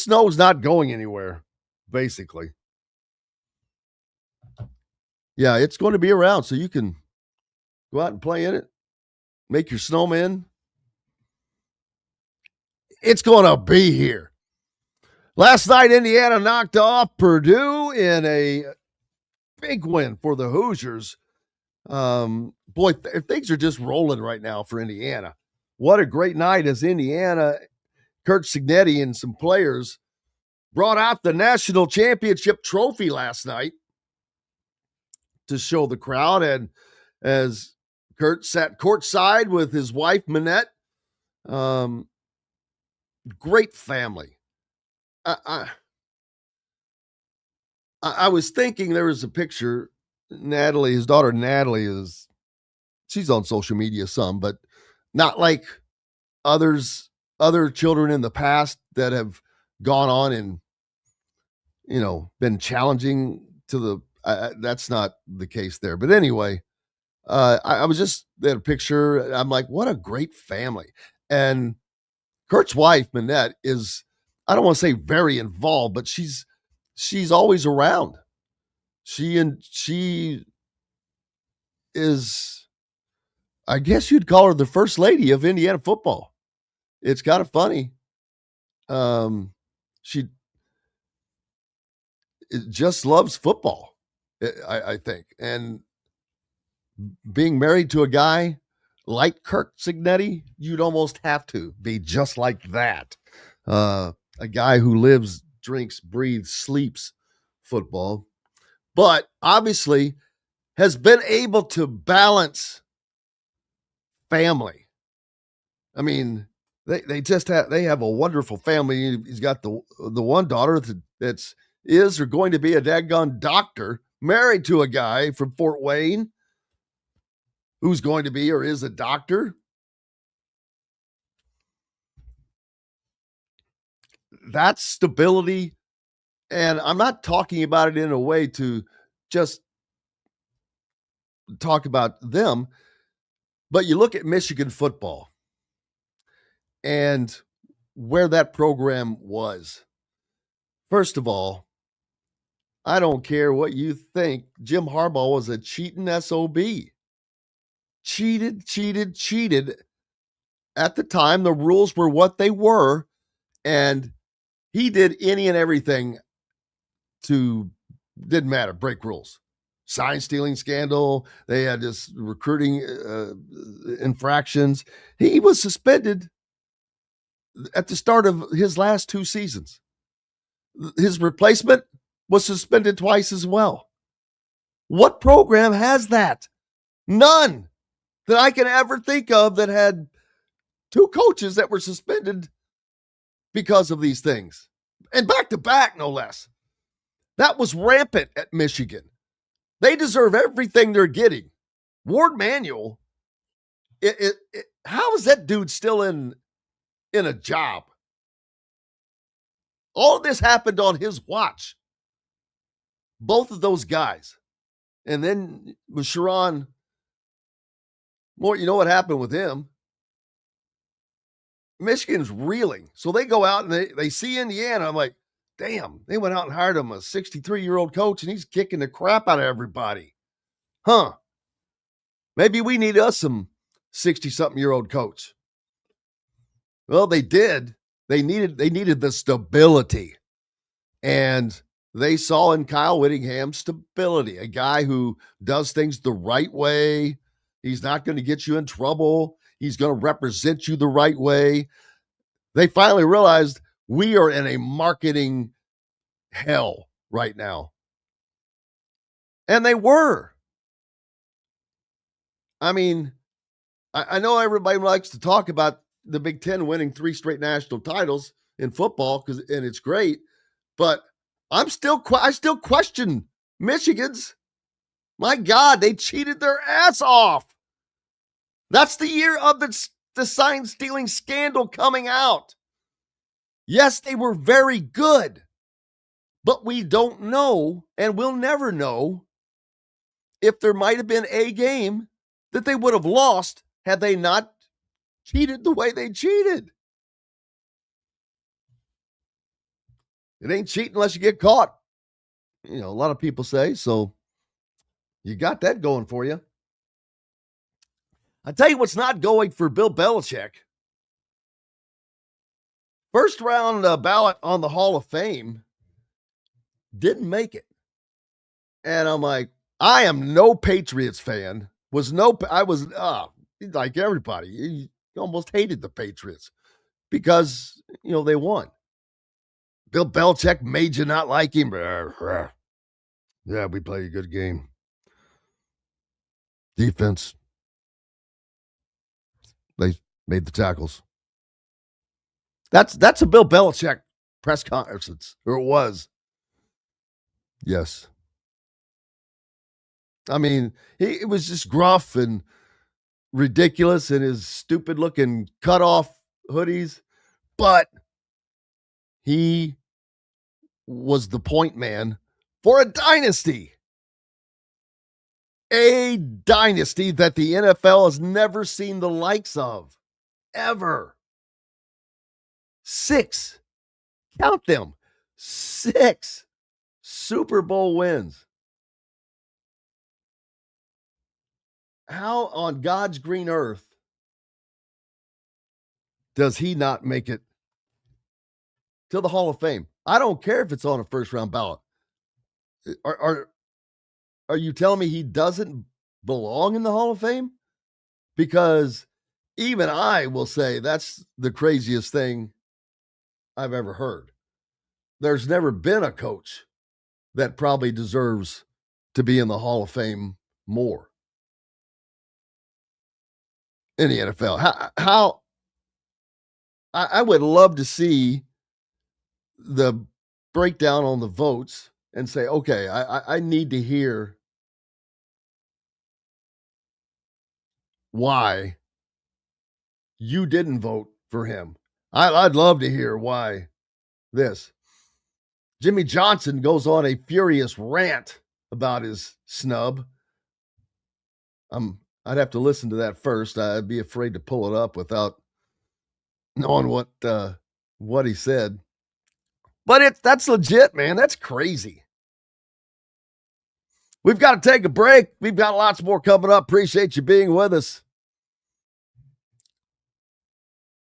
snow is not going anywhere, basically. Yeah, it's going to be around, so you can go out and play in it, make your snowman. It's going to be here. Last night, Indiana knocked off Purdue in a big win for the Hoosiers. Boy, things are just rolling right now for Indiana. What a great night as Indiana, Kurt Signetti and some players brought out the national championship trophy last night to show the crowd. And as Kurt sat courtside with his wife, Minette, great family. I was thinking there was a picture. Natalie, his daughter Natalie, she's on social media some, but not like other children in the past that have gone on and, been challenging to the, that's not the case there. But anyway, I was just at a picture. I'm like, what a great family. And Kurt's wife, Minette, is, I don't want to say very involved, but she's always around. She is, I guess you'd call her the first lady of Indiana football. It's kind of funny. She just loves football, I think. And being married to a guy like Kurt Signetti, you'd almost have to be just like that. A guy who lives, drinks, breathes, sleeps football, but obviously has been able to balance family. I mean, they have a wonderful family. He's got the one daughter that's or going to be a daggone doctor, married to a guy from Fort Wayne who's going to be or is a doctor. That's stability. And I'm not talking about it in a way to just talk about them, but you look at Michigan football and where that program was. First of all, I don't care what you think. Jim Harbaugh was a cheating SOB. Cheated. At the time, the rules were what they were, and he did any and everything didn't matter, break rules. Sign stealing scandal. They had this recruiting infractions. He was suspended at the start of his last 2 seasons. His replacement was suspended twice as well. What program has that? None that I can ever think of that had 2 coaches that were suspended because of these things. And back to back, no less. That was rampant at Michigan. They deserve everything they're getting. Ward Manuel, how is that dude still in a job? All of this happened on his watch. Both of those guys. And then with Sharon Moore, you know what happened with him? Michigan's reeling. So they go out and they see Indiana. I'm like, damn, they went out and hired him a 63-year-old coach, and he's kicking the crap out of everybody. Huh. Maybe we need us some 60-something-year-old coach. Well, they did. They needed the stability. And they saw in Kyle Whittingham stability, a guy who does things the right way. He's not going to get you in trouble. He's going to represent you the right way. They finally realized we are in a marketing hell right now. And they were. I mean, I know everybody likes to talk about the Big Ten winning 3 straight national titles in football, and it's great. But I still question Michigan's. My God, they cheated their ass off. That's the year of the sign stealing scandal coming out. Yes, they were very good, but we don't know, and we'll never know, if there might have been a game that they would have lost had they not cheated the way they cheated. It ain't cheating unless you get caught. A lot of people say, so you got that going for you. I tell you what's not going for Bill Belichick. First round ballot on the Hall of Fame, didn't make it. And I'm like, I am no Patriots fan. I was like everybody. You almost hated the Patriots because, they won. Bill Belichick made you not like him. Yeah, we play a good game. Defense. They made the tackles. That's a Bill Belichick press conference, or it was. Yes. I mean, it was just gruff and ridiculous in his stupid looking cutoff hoodies, but he was the point man for a dynasty. A dynasty that the NFL has never seen the likes of, ever. 6, count them, 6 Super Bowl wins. How on God's green earth does he not make it to the Hall of Fame? I don't care if it's on a first-round ballot. Are you telling me he doesn't belong in the Hall of Fame? Because even I will say that's the craziest thing I've ever heard. There's never been a coach that probably deserves to be in the Hall of Fame more in the NFL. How I would love to see the breakdown on the votes and say, okay, I need to hear why you didn't vote for him. I'd love to hear why this. Jimmy Johnson goes on a furious rant about his snub. I'd have to listen to that first. I'd be afraid to pull it up without knowing what he said. But that's legit, man. That's crazy. We've got to take a break. We've got lots more coming up. Appreciate you being with us.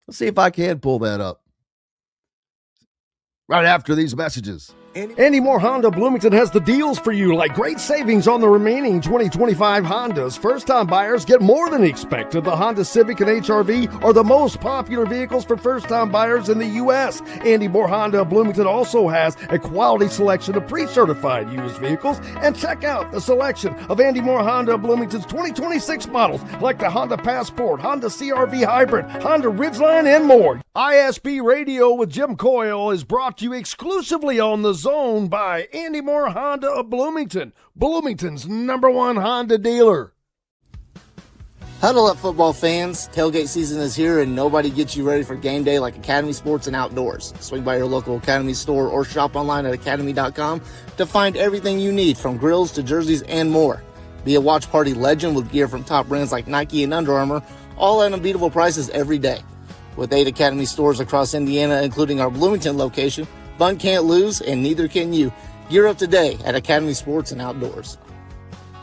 Let's see if I can pull that up right after these messages.
Andy Moore Honda Bloomington has the deals for you, like great savings on the remaining 2025 Hondas. First-time buyers get more than expected. The Honda Civic and HR-V are the most popular vehicles for first-time buyers in the U.S. Andy Moore Honda Bloomington also has a quality selection of pre-certified used vehicles. And check out the selection of Andy Moore Honda Bloomington's 2026 models, like the Honda Passport, Honda CR-V Hybrid, Honda Ridgeline, and more. ISB Radio with Jim Coyle is brought to you exclusively on the Zone by Andy Moore Honda of Bloomington, Bloomington's #1 Honda dealer.
Huddle up, football fans. Tailgate season is here, and nobody gets you ready for game day like Academy Sports and Outdoors. Swing by your local Academy store or shop online at academy.com to find everything you need, from grills to jerseys and more. Be a watch party legend with gear from top brands like Nike and Under Armour, all at unbeatable prices every day. With 8 Academy stores across Indiana, including our Bloomington location, fun can't lose, and neither can you. Gear up today at Academy Sports and Outdoors.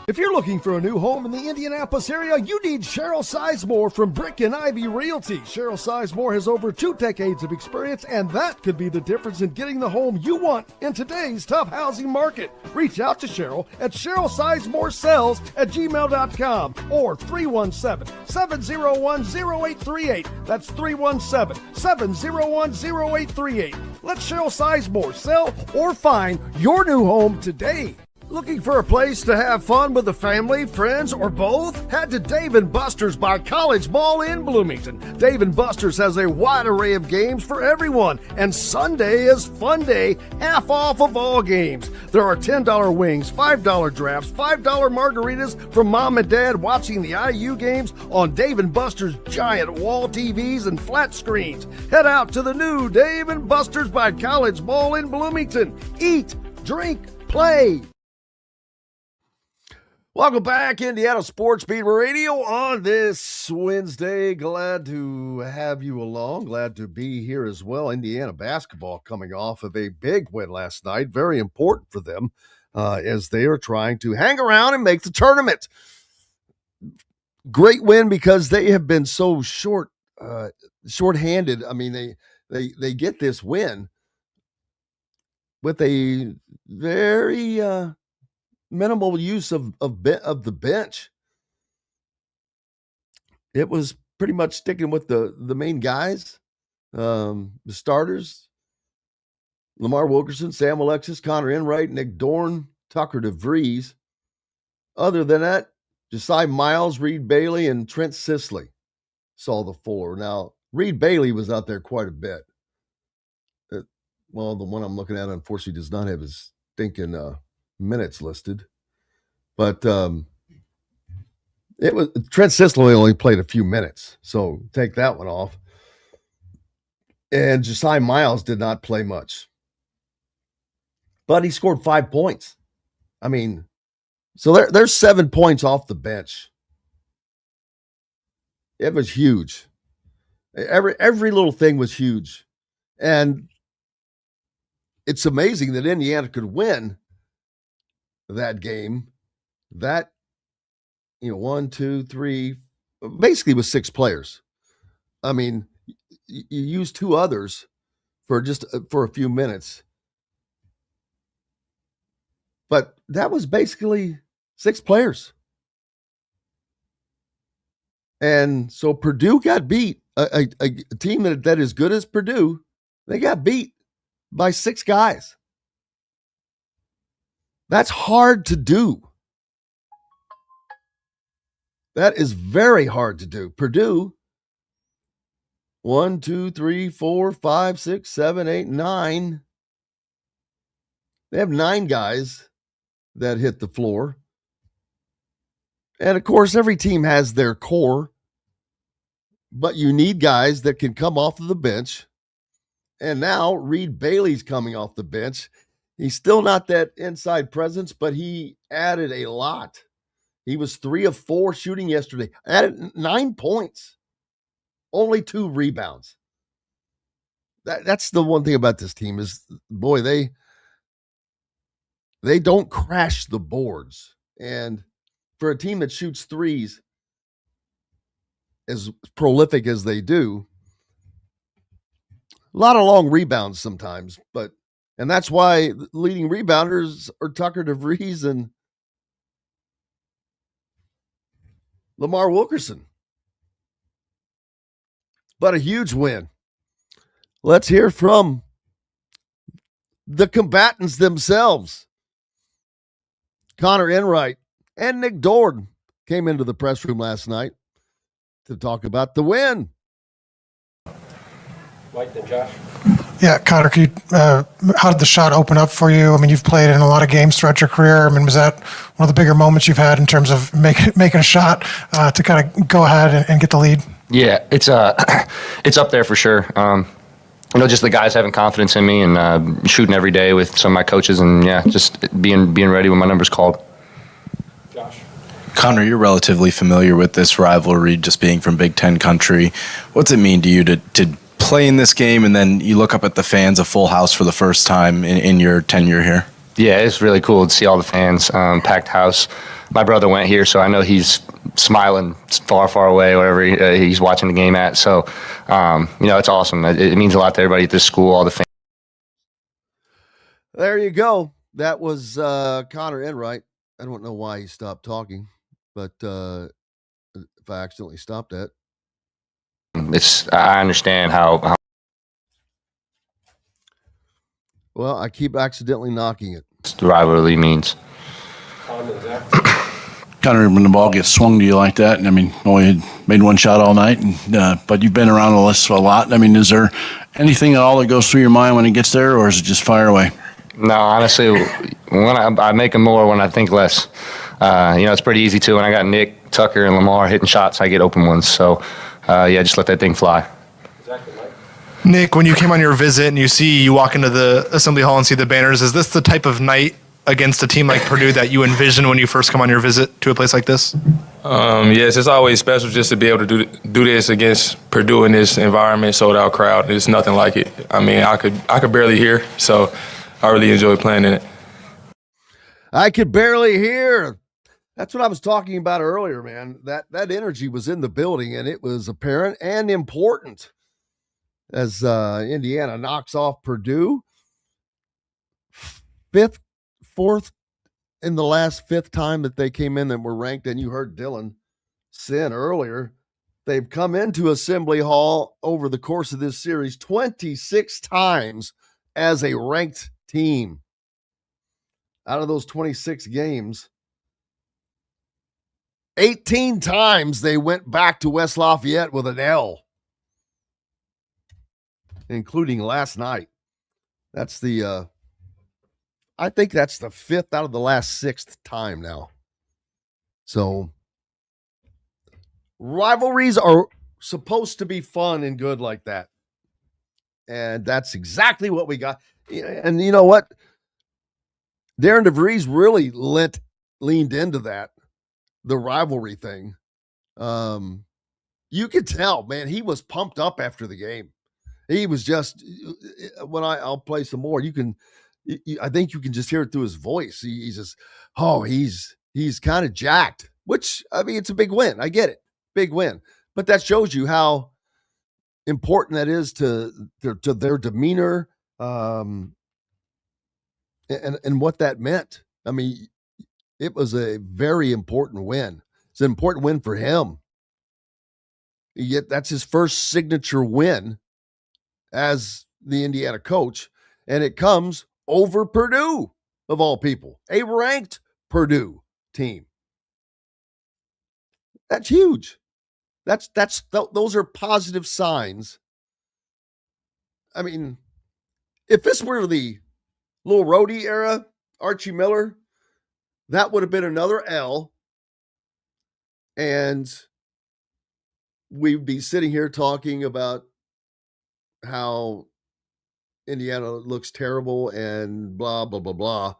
If you're looking for a new home in the Indianapolis area, you need Cheryl Sizemore from Brick and Ivy Realty. Cheryl Sizemore has over 2 decades of experience, and that could be the difference in getting the home you want in today's tough housing market. Reach out to Cheryl at CherylSizemore@gmail.com or 317-701-0838. That's 317-701-0838. Let Cheryl Sizemore sell or find your new home today. Looking for a place to have fun with the family, friends, or both? Head to Dave & Buster's by College Ball in Bloomington. Dave & Buster's has a wide array of games for everyone, and Sunday is fun day, half off of all games. There are $10 wings, $5 drafts, $5 margaritas for mom and dad watching the IU games on Dave & Buster's giant wall TVs and flat screens. Head out to the new Dave & Buster's by College Ball in Bloomington. Eat, drink, play. Welcome back, Indiana Sports Beat Radio on this Wednesday. Glad to have you along. Glad to be here as well. Indiana basketball coming off of a big win last night. Very important for them as they are trying to hang around and make the tournament. Great win because they have been so short-handed. I mean, they get this win with a very minimal use of the bench. It was pretty much sticking with the main guys, the starters: Lamar Wilkerson, Sam Alexis, Connor Enright, Nick Dorn, Tucker DeVries. Other than that, Josiah Miles, Reed Bailey, and Trent Sisley saw the floor. Now, Reed Bailey was out there quite a bit. Well, the one I'm looking at, unfortunately, does not have his stinking minutes listed. But it was Trent Sisley only played a few minutes, so take that one off. And Josiah Miles did not play much, but he scored 5 points. I mean, so there's 7 points off the bench. It was huge. Every little thing was huge, and it's amazing that Indiana could win that game. That, 1, 2, 3, basically with 6 players. I mean, you use 2 others for a few minutes, but that was basically 6 players. And so Purdue got beat. A team that is good as Purdue, they got beat by 6 guys. That's hard to do. That is very hard to do. Purdue, 1, 2, 3, 4, 5, 6, 7, 8, 9. They have 9 guys that hit the floor. And of course, every team has their core, but you need guys that can come off of the bench. And now Reed Bailey's coming off the bench. He's still not that inside presence, but he added a lot. He was 3 of 4 shooting yesterday. Added 9 points. Only 2 rebounds. That's the one thing about this team is, boy, they don't crash the boards. And for a team that shoots threes as prolific as they do, a lot of long rebounds sometimes, and that's why leading rebounders are Tucker DeVries and Lamar Wilkerson. But a huge win. Let's hear from the combatants themselves. Connor Enright and Nick Dorn came into the press room last night to talk about the win.
Mike and Josh.
Yeah, Connor, how did the shot open up for you? I mean, you've played in a lot of games throughout your career. I mean, was that one of the bigger moments you've had in terms of making a shot to kind of go ahead and get the lead?
Yeah, it's up there for sure. Just the guys having confidence in me and shooting every day with some of my coaches, and just being ready when my number's called.
Josh.
Connor, you're relatively familiar with this rivalry, just being from Big Ten country. What's it mean to you to play in this game, and then you look up at the fans, a full house for the first time in your tenure here?
Yeah, it's really cool to see all the fans, packed house. My brother went here, so I know he's smiling far, far away, wherever he's watching the game at. So, it's awesome. It means a lot to everybody at this school, all the fans.
There you go. That was Connor Enright. I don't know why he stopped talking, but if I accidentally stopped that.
I understand how.
Well, I keep accidentally knocking it.
The rivalry means.
Kind of when the ball gets swung to you like that. And I mean, only had made one shot all night, and, but you've been around the list a lot. I mean, is there anything at all that goes through your mind when it gets there, or is it just fire away?
No, honestly, when I make them more when I think less. It's pretty easy too. When I got Nick, Tucker, and Lamar hitting shots, I get open ones. So, just let that thing fly.
Nick, when you came on your visit and you walk into the assembly hall and see the banners, is this the type of night against a team like Purdue that you envision when you first come on your visit to a place like this?
Yes, it's always special just to be able to do this against Purdue in this environment, sold out crowd. It's nothing like it. I mean, I could barely hear, so I really enjoy playing in it.
I could barely hear. That's what I was talking about earlier, man. That energy was in the building, and it was apparent and important as Indiana knocks off Purdue. Fourth in the last fifth time that they came in and were ranked, and you heard Dylan Sin earlier. They've come into Assembly Hall over the course of this series 26 times as a ranked team. Out of those 26 games, 18 times they went back to West Lafayette with an L, including last night. That's I think that's the fifth out of the last sixth time now. So rivalries are supposed to be fun and good like that. And that's exactly what we got. And you know what? Darren DeVries really leaned into that, the rivalry thing. You could tell, man, he was pumped up after the game. He was just, when I'll play some more, I think you can just hear it through his voice. He's just, he's kind of jacked, which, I mean, it's a big win. I get it. Big win. But that shows you how important that is to their demeanor, and what that meant. I mean, it was a very important win. It's an important win for him. Yet that's his first signature win as the Indiana coach, and it comes over Purdue, of all people, a ranked Purdue team. That's huge. Those are positive signs. I mean, if this were the Lil Rhodey era, Archie Miller, that would have been another L, and we'd be sitting here talking about how Indiana looks terrible and blah, blah, blah, blah,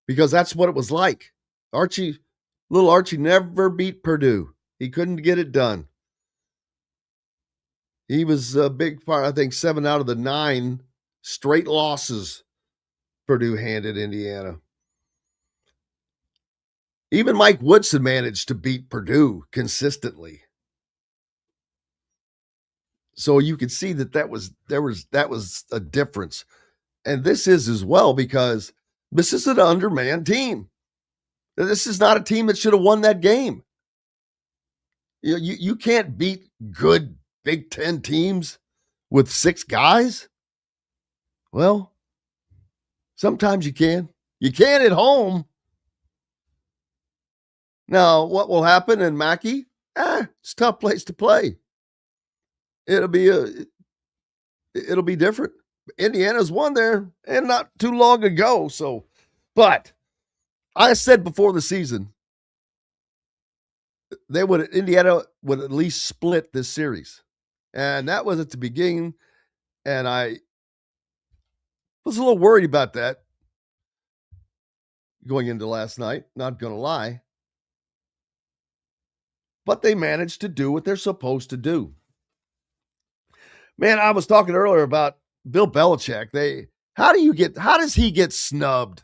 because that's what it was like. Little Archie never beat Purdue. He couldn't get it done. He was a big part, I think 7 out of the 9 straight losses Purdue handed Indiana. Even Mike Woodson managed to beat Purdue consistently. So you could see that was a difference. And this is as well, because this is an undermanned team. This is not a team that should have won that game. You can't beat good Big Ten teams with 6 guys. Well, sometimes you can. You can at home. Now, what will happen in Mackey? It's a tough place to play. It'll be different. Indiana's won there and not too long ago. So, but I said before the season, Indiana would at least split this series. And that was at the beginning. And I was a little worried about that going into last night, not going to lie. But they managed to do what they're supposed to do. Man, I was talking earlier about Bill Belichick. How does he get snubbed?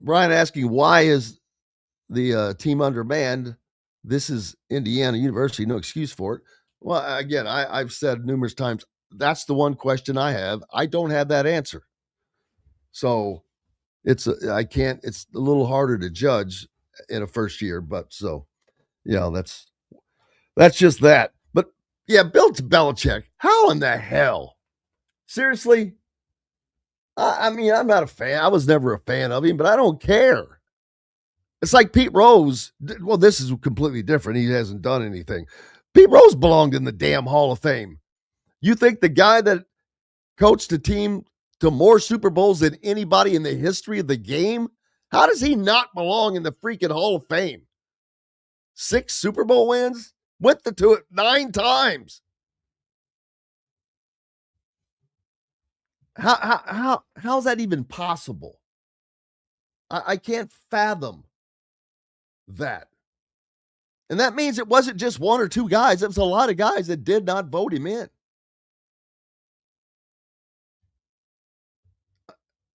Brian asking, why is the team undermanned? This is Indiana University, no excuse for it. Well, again, I've said numerous times, that's the one question I have. I don't have that answer. So it's a little harder to judge in a first year, but so, that's just that. But yeah, Bill Belichick, how in the hell? Seriously? I mean, I'm not a fan. I was never a fan of him, but I don't care. It's like Pete Rose. Well, this is completely different. He hasn't done anything. Pete Rose belonged in the damn Hall of Fame. You think the guy that coached a team to more Super Bowls than anybody in the history of the game, how does he not belong in the freaking Hall of Fame? 6 Super Bowl wins? Went to it 9 times. How's that even possible? I can't fathom that. And that means it wasn't just 1 or 2 guys. It was a lot of guys that did not vote him in.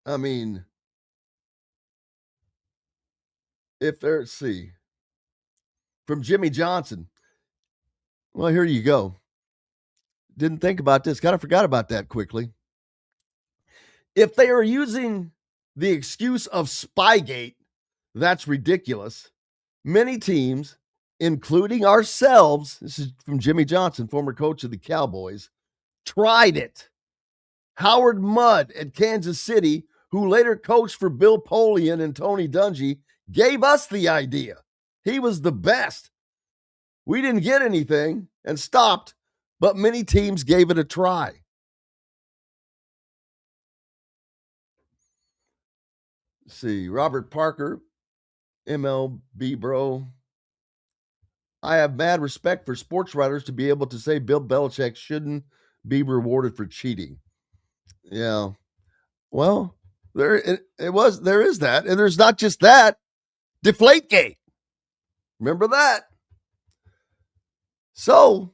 I mean, let's see. From Jimmy Johnson. Well, here you go. Didn't think about this. Kind of forgot about that quickly. If they are using the excuse of Spygate, that's ridiculous. Many teams, including ourselves, this is from Jimmy Johnson, former coach of the Cowboys, tried it. Howard Mudd at Kansas City, who later coached for Bill Polian and Tony Dungy, gave us the idea. He was the best. We didn't get anything and stopped, but many teams gave it a try. Let's see, Robert Parker, MLB bro. I have mad respect for sports writers to be able to say Bill Belichick shouldn't be rewarded for cheating. Yeah. Well, there is that. And there's not just that. Deflategate. Remember that? So,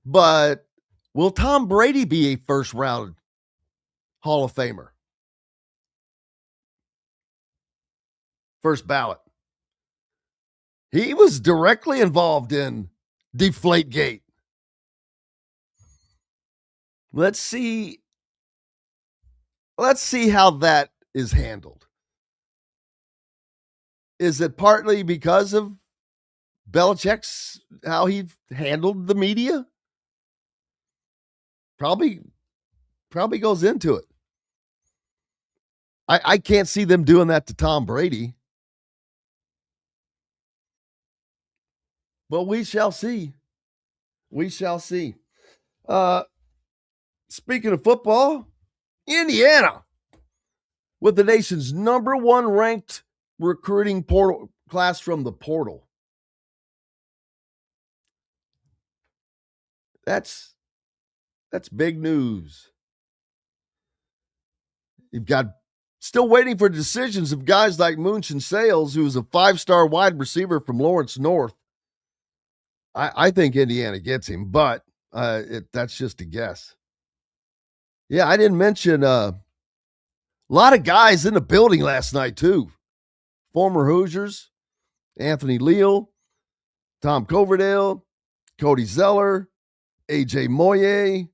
but will Tom Brady be a first round Hall of Famer? First ballot. He was directly involved in Deflategate. Let's see how that is handled. Is it partly because of Belichick's, how he handled the media? Probably goes into it. I can't see them doing that to Tom Brady. But we shall see. We shall see. Speaking of football, Indiana, with the nation's number 1 ranked recruiting portal class from the portal. That's big news. You've got still waiting for decisions of guys like Moonshin Sales, who's a 5-star wide receiver from Lawrence North. I think Indiana gets him, but that's just a guess. Yeah, I didn't mention a lot of guys in the building last night, too. Former Hoosiers, Anthony Leal, Tom Coverdale, Cody Zeller, A.J. Moye.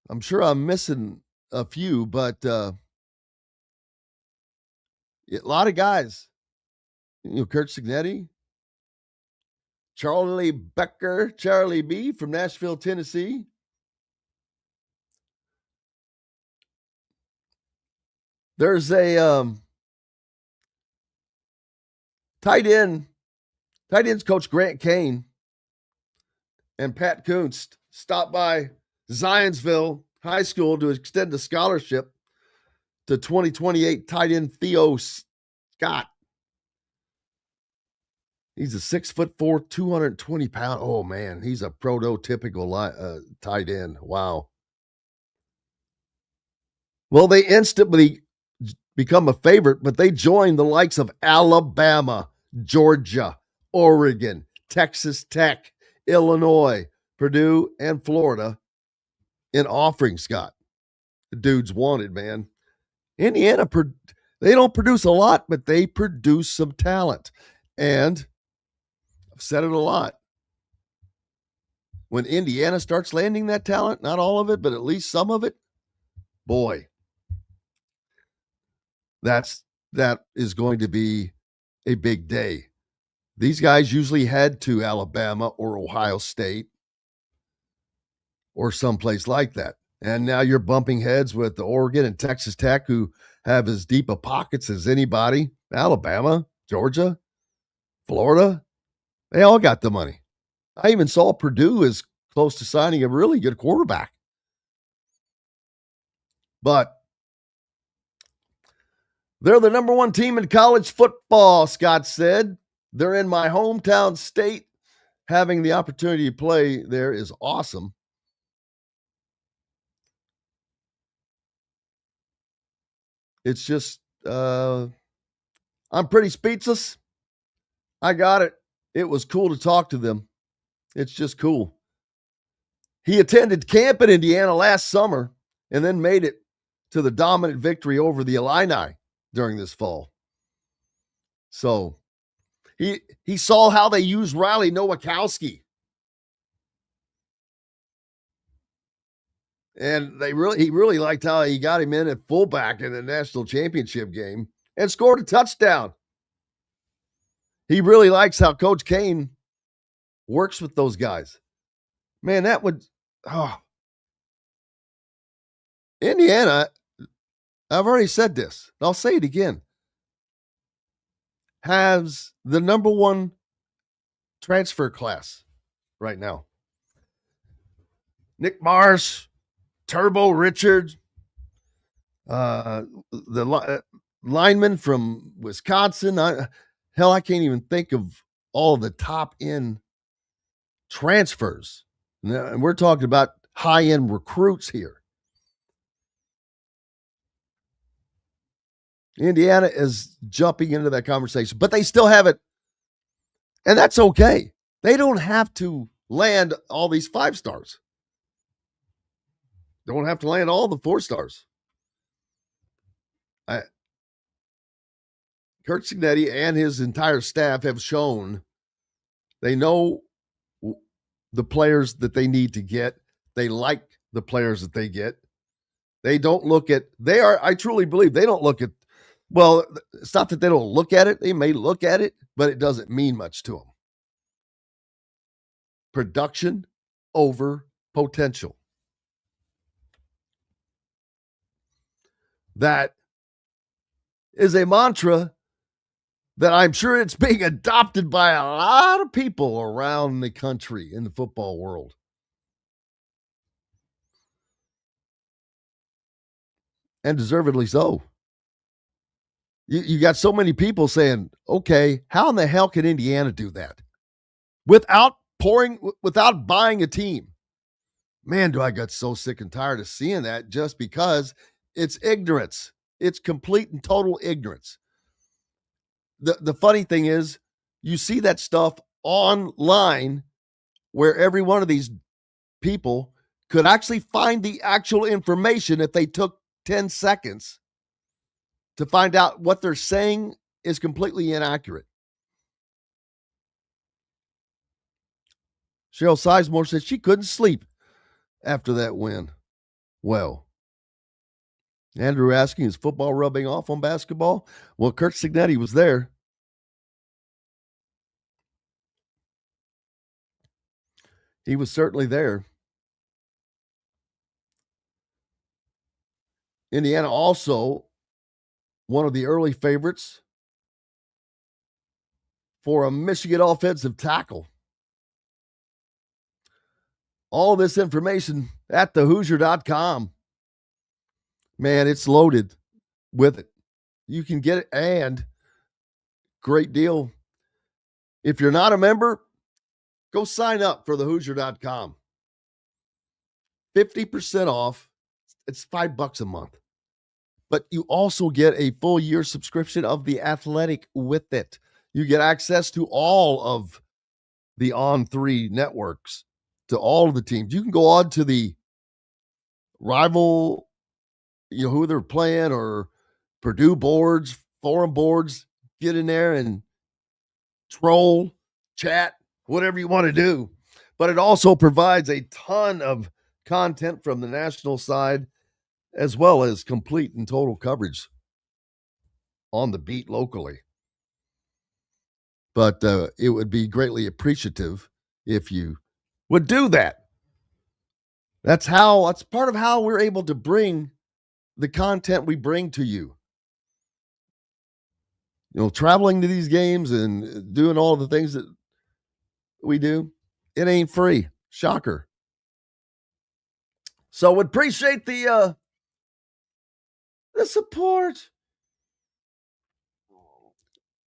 I'm sure I'm missing a few, but a lot of guys. Kurt Signetti, Charlie Becker, Charlie B. from Nashville, Tennessee. There's a tight ends coach Grant Kane and Pat Kuntz stopped by Zionsville High School to extend a scholarship to 2028 tight end Theo Scott. He's a 6'4", 220 pound. Oh man, he's a prototypical tight end. Wow. Well, they instantly become a favorite, but they join the likes of Alabama, Georgia, Oregon, Texas Tech, Illinois, Purdue, and Florida in offering Scott. The dude's wanted, man. Indiana, they don't produce a lot, but they produce some talent. And I've said it a lot. When Indiana starts landing that talent, not all of it, but at least some of it, boy, that is going to be a big day. These guys usually head to Alabama or Ohio State or someplace like that. And now you're bumping heads with the Oregon and Texas Tech, who have as deep of pockets as anybody. Alabama, Georgia, Florida, they all got the money. I even saw Purdue is close to signing a really good quarterback. But they're the number one team in college football, Scott said. They're in my hometown state. Having the opportunity to play there is awesome. It's just, I'm pretty speechless. I got it. It was cool to talk to them. It's just cool. He attended camp in Indiana last summer and then made it to the dominant victory over the Illini during this fall. So he saw how they used Riley Nowakowski. And he really liked how he got him in at fullback in the national championship game and scored a touchdown. He really likes how Coach Kane works with those guys. Man, that would Indiana, I've already said this. I'll say it again. Has the number one transfer class right now. Nick Marsh, Turbo Richard, the lineman from Wisconsin. I can't even think of all the top end transfers. And we're talking about high end recruits here. Indiana is jumping into that conversation, but they still have it. And that's okay. They don't have to land all these 5 stars. Don't have to land all the 4 stars. Kurt Cignetti and his entire staff have shown they know the players that they need to get. They like the players that they get. They don't look at, I truly believe they don't look at, well, it's not that they don't look at it. They may look at it, but it doesn't mean much to them. Production over potential. That is a mantra that I'm sure it's being adopted by a lot of people around the country in the football world. And deservedly so. You got so many people saying, okay, how in the hell can Indiana do that? Without buying a team. Man, do I get so sick and tired of seeing that just because it's ignorance. It's complete and total ignorance. The funny thing is, you see that stuff online where every one of these people could actually find the actual information if they took 10 seconds to find out what they're saying is completely inaccurate. Cheryl Sizemore said she couldn't sleep after that win. Well, Andrew asking, is football rubbing off on basketball? Well, Kurt Cignetti was there. He was certainly there. Indiana also one of the early favorites for a Michigan offensive tackle. All this information at thehoosier.com. Man, it's loaded with it. You can get it, and great deal. If you're not a member, go sign up for thehoosier.com. 50% off. It's $5 a month. But you also get a full year subscription of The Athletic with it. You get access to all of the On3 networks, to all of the teams. You can go on to the rival, who they're playing, or Purdue boards, forum boards, get in there and troll, chat, whatever you want to do. But it also provides a ton of content from the national side, as well as complete and total coverage on the beat locally. But it would be greatly appreciative if you would do that. That's part of how we're able to bring the content we bring to you. Traveling to these games and doing all the things that we do, it ain't free. Shocker. So would appreciate the support.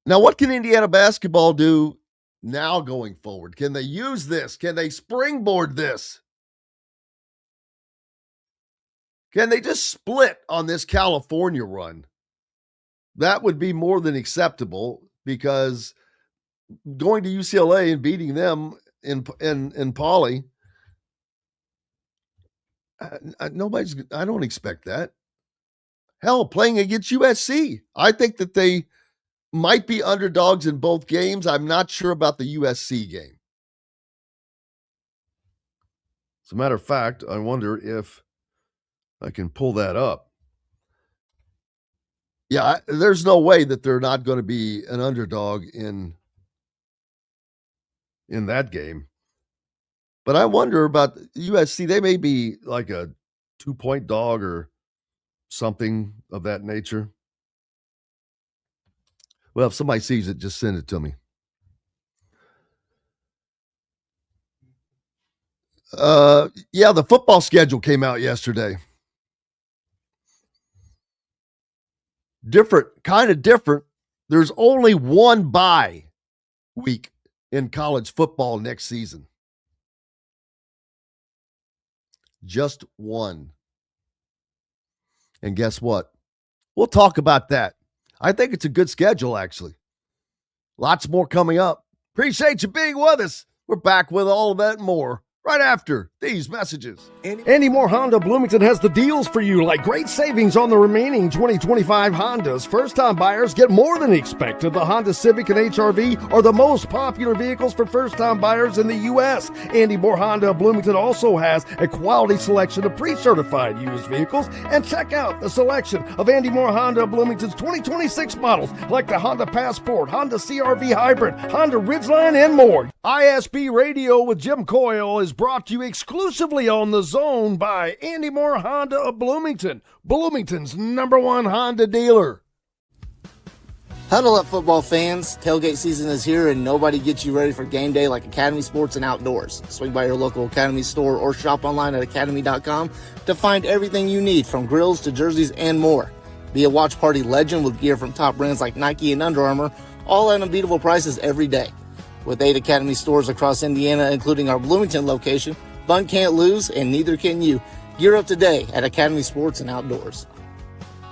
Now, what can Indiana basketball do now going forward? Can they use this? Can they springboard this? Can they just split on this California run? That would be more than acceptable, because going to UCLA and beating them in Poly, I don't expect that. Hell, playing against USC, I think that they might be underdogs in both games. I'm not sure about the USC game. As a matter of fact, I wonder if I can pull that up. Yeah, there's no way that they're not going to be an underdog in that game. But I wonder about USC. They may be like a 2-point dog or something of that nature. Well, if somebody sees it, just send it to me. Yeah, the football schedule came out yesterday. Kind of different. There's only one bye week in college football next season. Just one. And guess what? We'll talk about that. I think it's a good schedule, actually. Lots more coming up. Appreciate you being with us. We're back with all of that and more right after these messages.
Andy Moore Honda Bloomington has the deals for you, like great savings on the remaining 2025 Hondas. First-time buyers get more than expected. The Honda Civic and HR-V are the most popular vehicles for first-time buyers in the U.S. Andy Moore Honda Bloomington also has a quality selection of pre-certified used vehicles. And check out the selection of Andy Moore Honda Bloomington's 2026 models, like the Honda Passport, Honda CR-V Hybrid, Honda Ridgeline, and more. ISB Radio with Jim Coyle is brought to you exclusively on the Zone by Andy Moore Honda of Bloomington, Bloomington's #1 Honda dealer.
Huddle up, football fans. Tailgate season is here, and nobody gets you ready for game day like Academy Sports and Outdoors. Swing by your local Academy store or shop online at academy.com to find everything you need, from grills to jerseys and more. Be a watch party legend with gear from top brands like Nike and Under Armour, all at unbeatable prices every day. With 8 Academy stores across Indiana, including our Bloomington location, fun can't lose, and neither can you. Gear up today at Academy Sports and Outdoors.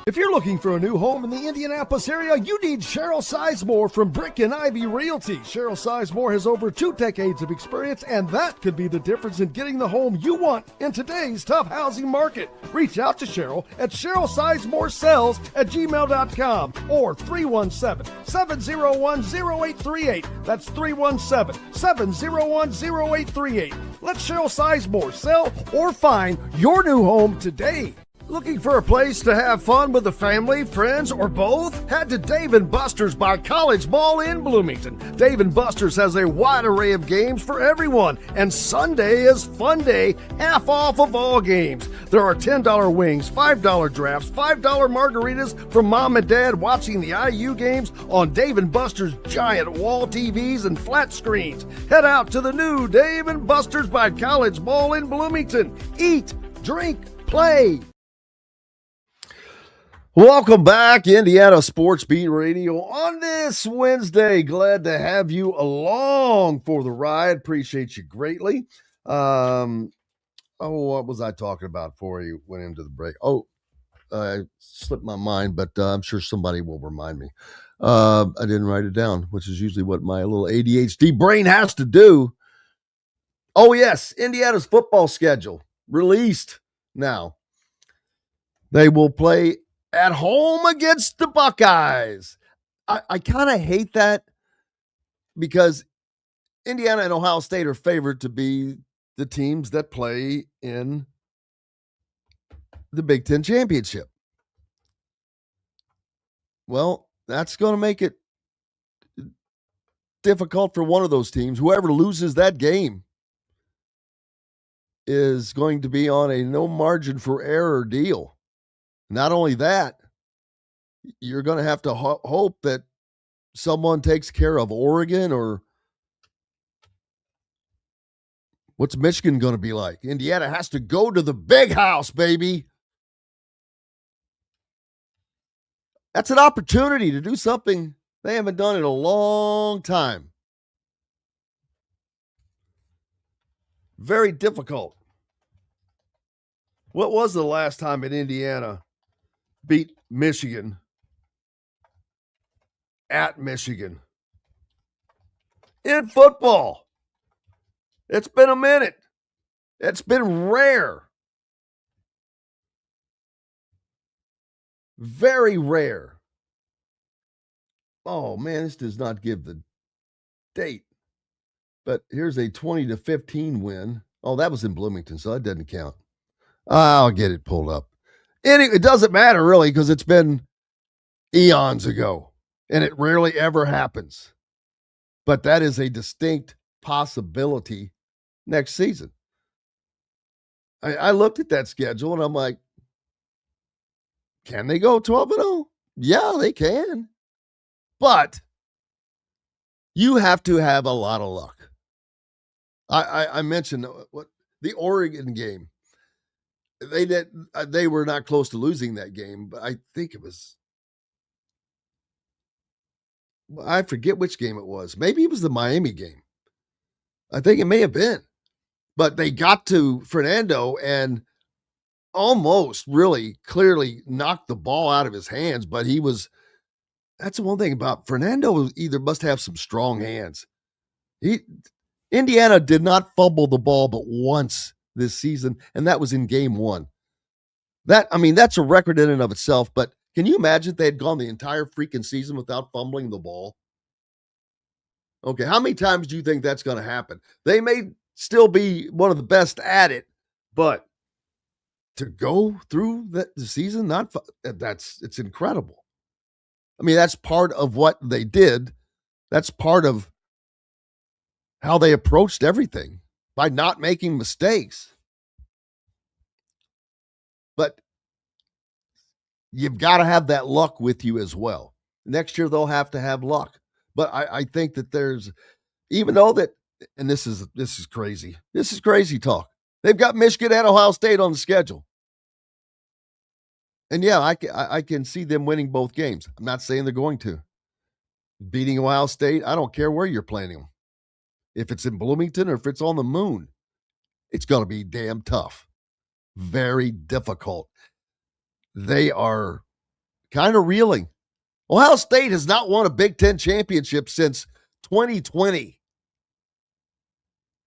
If you're looking for a new home in the Indianapolis area, you need Cheryl Sizemore from Brick and Ivy Realty. Cheryl Sizemore has over 2 decades of experience, and that could be the difference in getting the home you want in today's tough housing market. Reach out to Cheryl at CherylSizemoreSells@gmail.com or 317-701-0838. That's 317-701-0838. Let Cheryl Sizemore sell or find your new home today. Looking for a place to have fun with the family, friends, or both? Head to Dave & Buster's by College Mall in Bloomington. Dave & Buster's has a wide array of games for everyone, and Sunday is Fun Day, half off of all games. There are $10 wings, $5 drafts, $5 margaritas for mom and dad watching the IU games on Dave & Buster's giant wall TVs and flat screens. Head out to the new Dave & Buster's by College Mall in Bloomington. Eat, drink, play.
Welcome back, Indiana Sports Beat Radio on this Wednesday. Glad to have you along for the ride. Appreciate you greatly. What was I talking about before you went into the break? I slipped my mind, but I'm sure somebody will remind me. I didn't write it down, which is usually what my little ADHD brain has to do. Oh, yes, Indiana's football schedule released now. They will play at home against the Buckeyes. I kind of hate that, because Indiana and Ohio State are favored to be the teams that play in the Big Ten Championship. Well, that's going to make it difficult for one of those teams. Whoever loses that game is going to be on a no margin for error deal. Not only that, you're going to have to hope that someone takes care of Oregon, or what's Michigan going to be like? Indiana has to go to the big house, baby. That's an opportunity to do something they haven't done in a long time. Very difficult. What was the last time in Indiana beat Michigan at Michigan in football? It's been a minute. It's been rare. Very rare. Oh, man, this does not give the date. But here's a 20-15 win. Oh, that was in Bloomington, so that doesn't count. I'll get it pulled up. It doesn't matter, really, because it's been eons ago, and it rarely ever happens. But that is a distinct possibility next season. I looked at that schedule, and I'm like, can they go 12-0? Yeah, they can. But you have to have a lot of luck. I mentioned what the Oregon game. They were not close to losing that game, but I think it was, I forget which game it was. Maybe it was the Miami game. I think it may have been. But they got to Fernando and almost really clearly knocked the ball out of his hands, but that's the one thing about Fernando, either must have some strong hands. Indiana did not fumble the ball but once this season, and that was in game 1. That's a record in and of itself, but can you imagine if they had gone the entire freaking season without fumbling the ball? Okay, how many times do you think that's going to happen? They may still be one of the best at it, but to go through the season, it's incredible. That's part of what they did. That's part of how they approached everything, by not making mistakes. But you've got to have that luck with you as well. Next year, they'll have to have luck. But I think that there's, even though that, and this is crazy. This is crazy talk. They've got Michigan and Ohio State on the schedule. And yeah, I can see them winning both games. I'm not saying they're going to. Beating Ohio State, I don't care where you're playing them. If it's in Bloomington or if it's on the moon, it's going to be damn tough. Very difficult. They are kind of reeling. Ohio State has not won a Big Ten championship since 2020.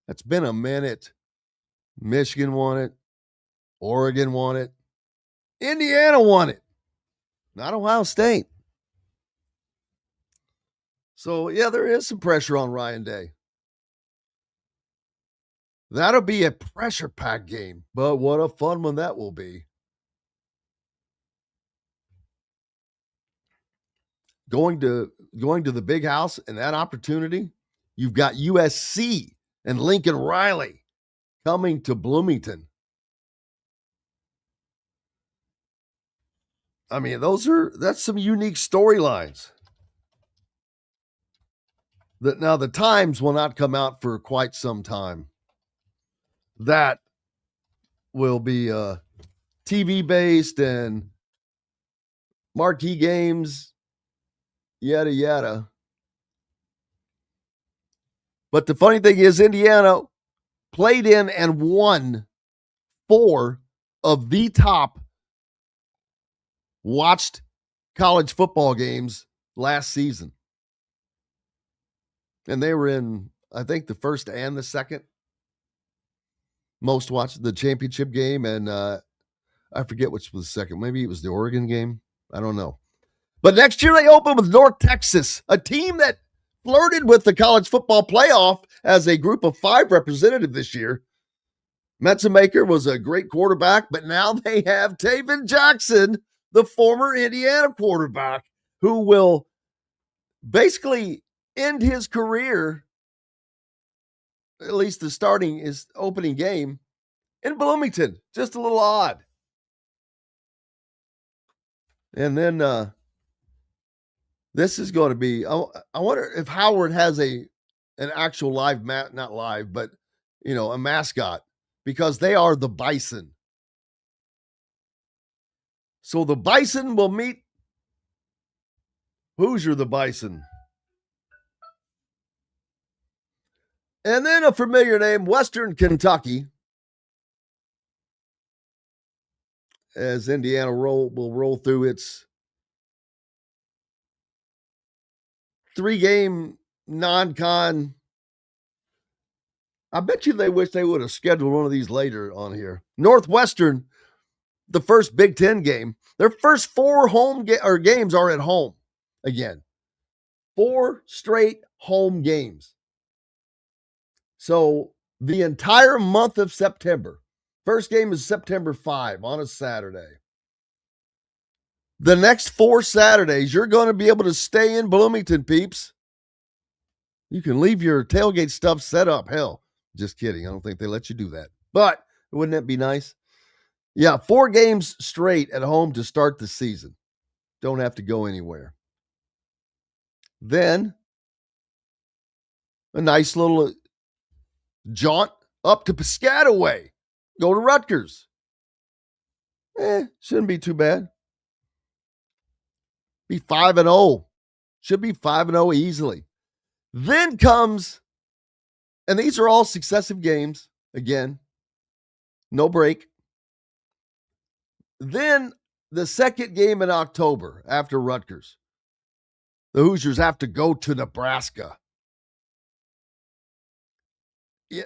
That's been a minute. Michigan won it. Oregon won it. Indiana won it. Not Ohio State. So, yeah, there is some pressure on Ryan Day. That'll be a pressure-packed game, but what a fun one that will be. Going to the big house and that opportunity, you've got USC and Lincoln Riley coming to Bloomington. That's some unique storylines. Now the times will not come out for quite some time. That will be TV based and marquee games, yada yada. But the funny thing is, Indiana played in and won 4 of the top watched college football games last season. And they were in, I think, the first and the second most watched, the championship game. And I forget which was the second. Maybe it was the Oregon game. I don't know. But next year they open with North Texas, a team that flirted with the college football playoff as a group of 5 representative this year. Metzenmaker was a great quarterback, but now they have Taven Jackson, the former Indiana quarterback, who will basically end his career, at least the opening game, in Bloomington. Just a little odd. And then this is going to be, I wonder if Howard has an actual live, not live, but, a mascot, because they are the Bison. So the Bison will meet Hoosier the Bison. And then a familiar name, Western Kentucky, as Indiana will roll through its 3-game non-con. I bet you they wish they would have scheduled one of these later on here. Northwestern, the first Big Ten game, their first 4 games are at home again. 4 straight home games. So the entire month of September. First game is September 5 on a Saturday. The next 4 Saturdays, you're going to be able to stay in Bloomington, peeps. You can leave your tailgate stuff set up. Hell, just kidding. I don't think they let you do that. But wouldn't that be nice? Yeah, 4 games straight at home to start the season. Don't have to go anywhere. Then a nice little jaunt up to Piscataway. Go to Rutgers. Shouldn't be too bad. Be 5-0. Should be 5-0 easily. Then comes, and these are all successive games. Again, no break. Then the second game in October after Rutgers. The Hoosiers have to go to Nebraska. Yeah,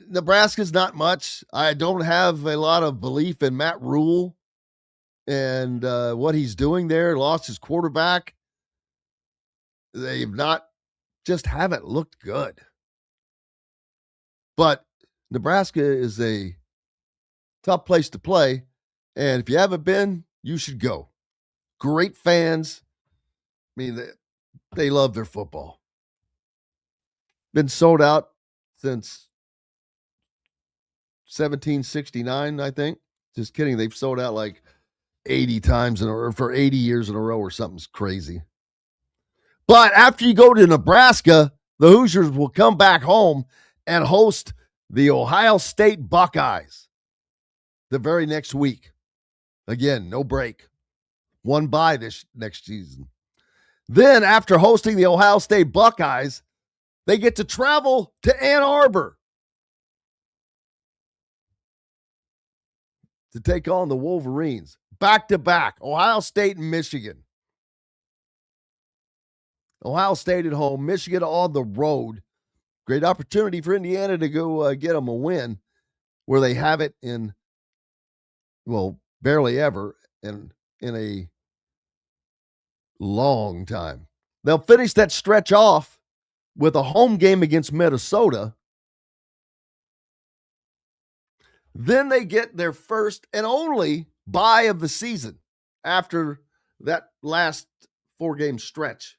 Nebraska's not much. I don't have a lot of belief in Matt Rule and what he's doing there. Lost his quarterback. They've haven't looked good. But Nebraska is a tough place to play. And if you haven't been, you should go. Great fans. I mean, they love their football. Been sold out since 1769, I think. Just kidding. They've sold out like 80 times for 80 years in a row or something's crazy. But after you go to Nebraska, the Hoosiers will come back home and host the Ohio State Buckeyes the very next week. Again, no break. 1 bye this next season. Then after hosting the Ohio State Buckeyes, they get to travel to Ann Arbor to take on the Wolverines. Back-to-back, Ohio State and Michigan. Ohio State at home, Michigan on the road. Great opportunity for Indiana to go get them a win where they have it in, barely ever in a long time. They'll finish that stretch off with a home game against Minnesota. Then they get their first and only bye of the season after that last 4-game stretch.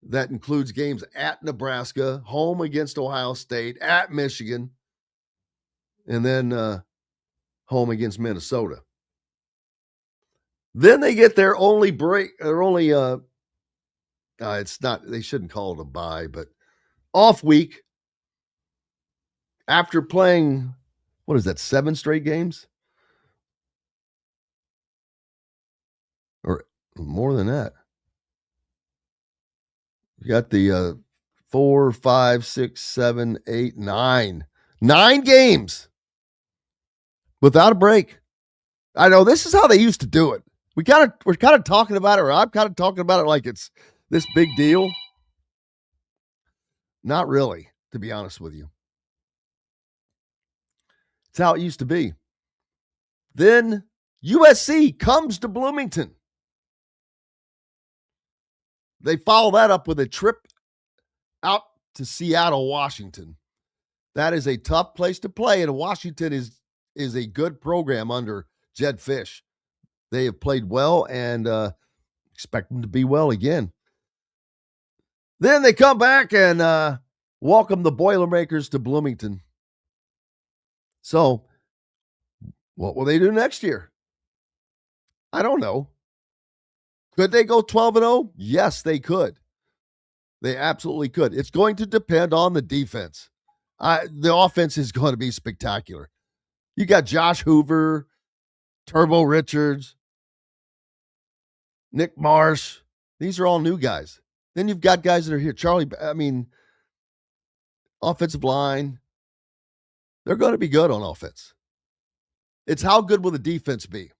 That includes games at Nebraska, home against Ohio State, at Michigan, and then home against Minnesota. Then they get their only break, it's not, they shouldn't call it a bye, but off week after playing, 7 straight games? Or more than that. You got the 4, 5, 6, 7, 8, 9. 9 games without a break. I know this is how they used to do it. We're kind of talking about it, or I'm kind of talking about it like it's this big deal. Not really, to be honest with you. It's how it used to be. Then USC comes to Bloomington. They follow that up with a trip out to Seattle, Washington. That is a tough place to play, and Washington is a good program under Jed Fish. They have played well and expect them to be well again. Then they come back and welcome the Boilermakers to Bloomington. So What will they do next year? I don't know. Could they go 12-0? Yes, they could. They absolutely could. It's going to depend on the defense. The offense is going to be spectacular. You got Josh Hoover, Turbo Richards, Nick Marsh. These are all new guys. Then you've got guys that are here. Offensive line. They're going to be good on offense. It's how good will the defense be?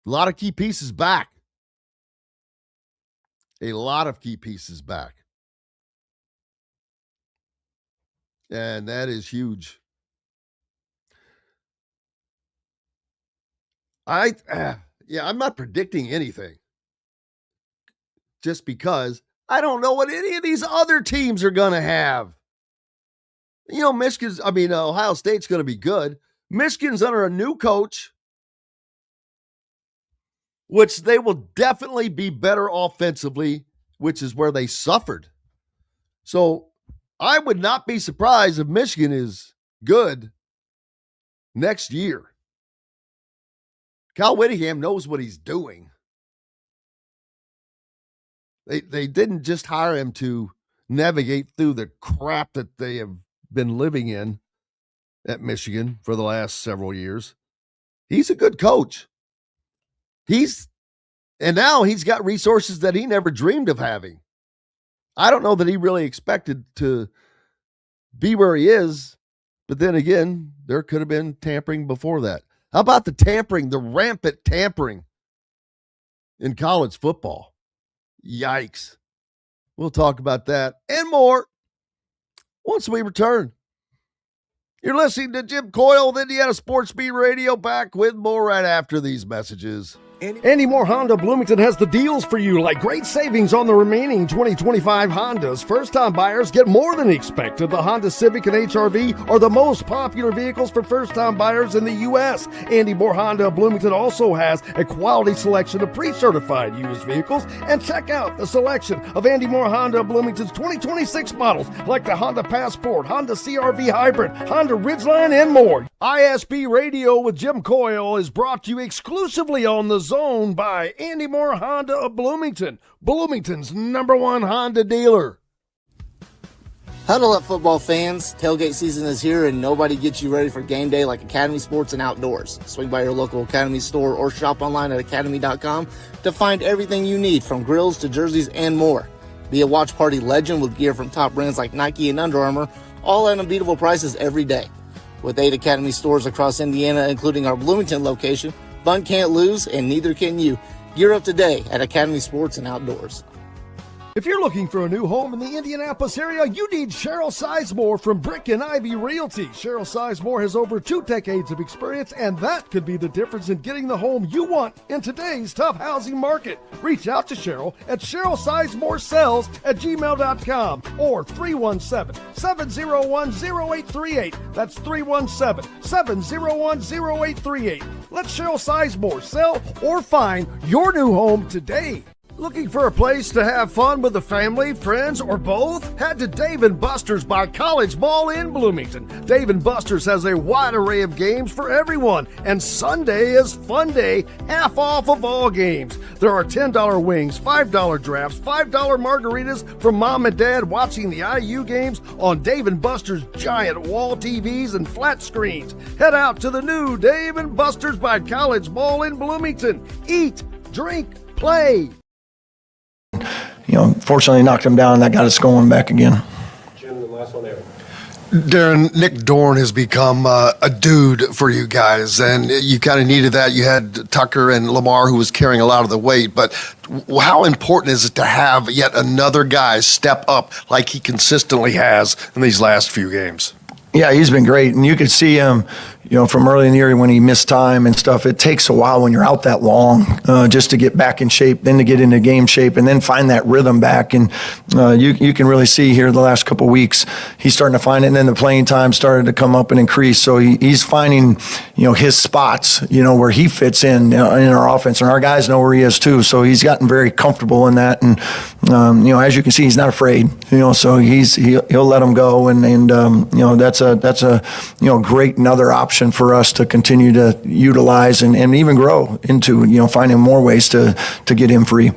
A lot of key pieces back. A lot of key pieces back. And that is huge. I'm not predicting anything. Just because I don't know what any of these other teams are going to have. Ohio State's going to be good. Michigan's under a new coach, which they will definitely be better offensively, which is where they suffered. So I would not be surprised if Michigan is good next year. Kyle Whittingham knows what he's doing. They didn't just hire him to navigate through the crap that they have been living in at Michigan for the last several years. He's a good coach. And now he's got resources that he never dreamed of having. I don't know that he really expected to be where he is, but then again, there could have been tampering before that. How about the rampant tampering in college football? Yikes. We'll talk about that and more once we return. You're listening to Jim Coyle with Indiana Sports Beat Radio, back with more right after these messages.
Andy Moore Honda Bloomington has the deals for you, like great savings on the remaining 2025 Hondas. First-time buyers get more than expected. The Honda Civic and HR-V are the most popular vehicles for first-time buyers in the U.S. Andy Moore Honda Bloomington also has a quality selection of pre-certified used vehicles. And check out the selection of Andy Moore Honda Bloomington's 2026 models, like the Honda Passport, Honda CR-V Hybrid, Honda Ridgeline, and more. ISB Radio with Jim Coyle is brought to you exclusively on the Zone by Andy Moore Honda of Bloomington, Bloomington's #1 Honda dealer.
Huddle up, football fans. Tailgate season is here, and nobody gets you ready for game day like Academy Sports and Outdoors. Swing by your local Academy store or shop online at academy.com to find everything you need, from grills to jerseys and more. Be a watch party legend with gear from top brands like Nike and Under Armour, all at unbeatable prices every day. With 8 Academy stores across Indiana, including our Bloomington location, fun can't lose, and neither can you. Gear up today at Academy Sports and Outdoors.
If you're looking for a new home in the Indianapolis area, you need Cheryl Sizemore from Brick and Ivy Realty. Cheryl Sizemore has over 2 decades of experience, and that could be the difference in getting the home you want in today's tough housing market. Reach out to Cheryl at CherylSizemore@gmail.com or 317-701-0838. That's 317-701-0838. Let Cheryl Sizemore sell or find your new home today. Looking for a place to have fun with the family, friends, or both? Head to Dave & Buster's by College Mall in Bloomington. Dave & Buster's has a wide array of games for everyone, and Sunday is fun day, half off of all games. There are $10 wings, $5 drafts, $5 margaritas for mom and dad watching the IU games on Dave & Buster's giant wall TVs and flat screens. Head out to the new Dave & Buster's by College Mall in Bloomington. Eat, drink, play.
Fortunately knocked him down. That got us going back again.
Jim, the last one there.
Darren, Nick Dorn has become a dude for you guys, and you kind of needed that. You had Tucker and Lamar, who was carrying a lot of the weight, but how important is it to have yet another guy step up like he consistently has in these last few games?
Yeah, he's been great, and you could see him, from early in the year when he missed time and stuff. It takes a while when you're out that long just to get back in shape, then to get into game shape, and then find that rhythm back. And you can really see here the last couple of weeks he's starting to find it, and then the playing time started to come up and increase. So he's finding his spots, where he fits in our offense, and our guys know where he is too. So he's gotten very comfortable in that, and as you can see, he's not afraid. So he'll let him go, and that's a great another option option for us to continue to utilize and even grow into, finding more ways to get him free.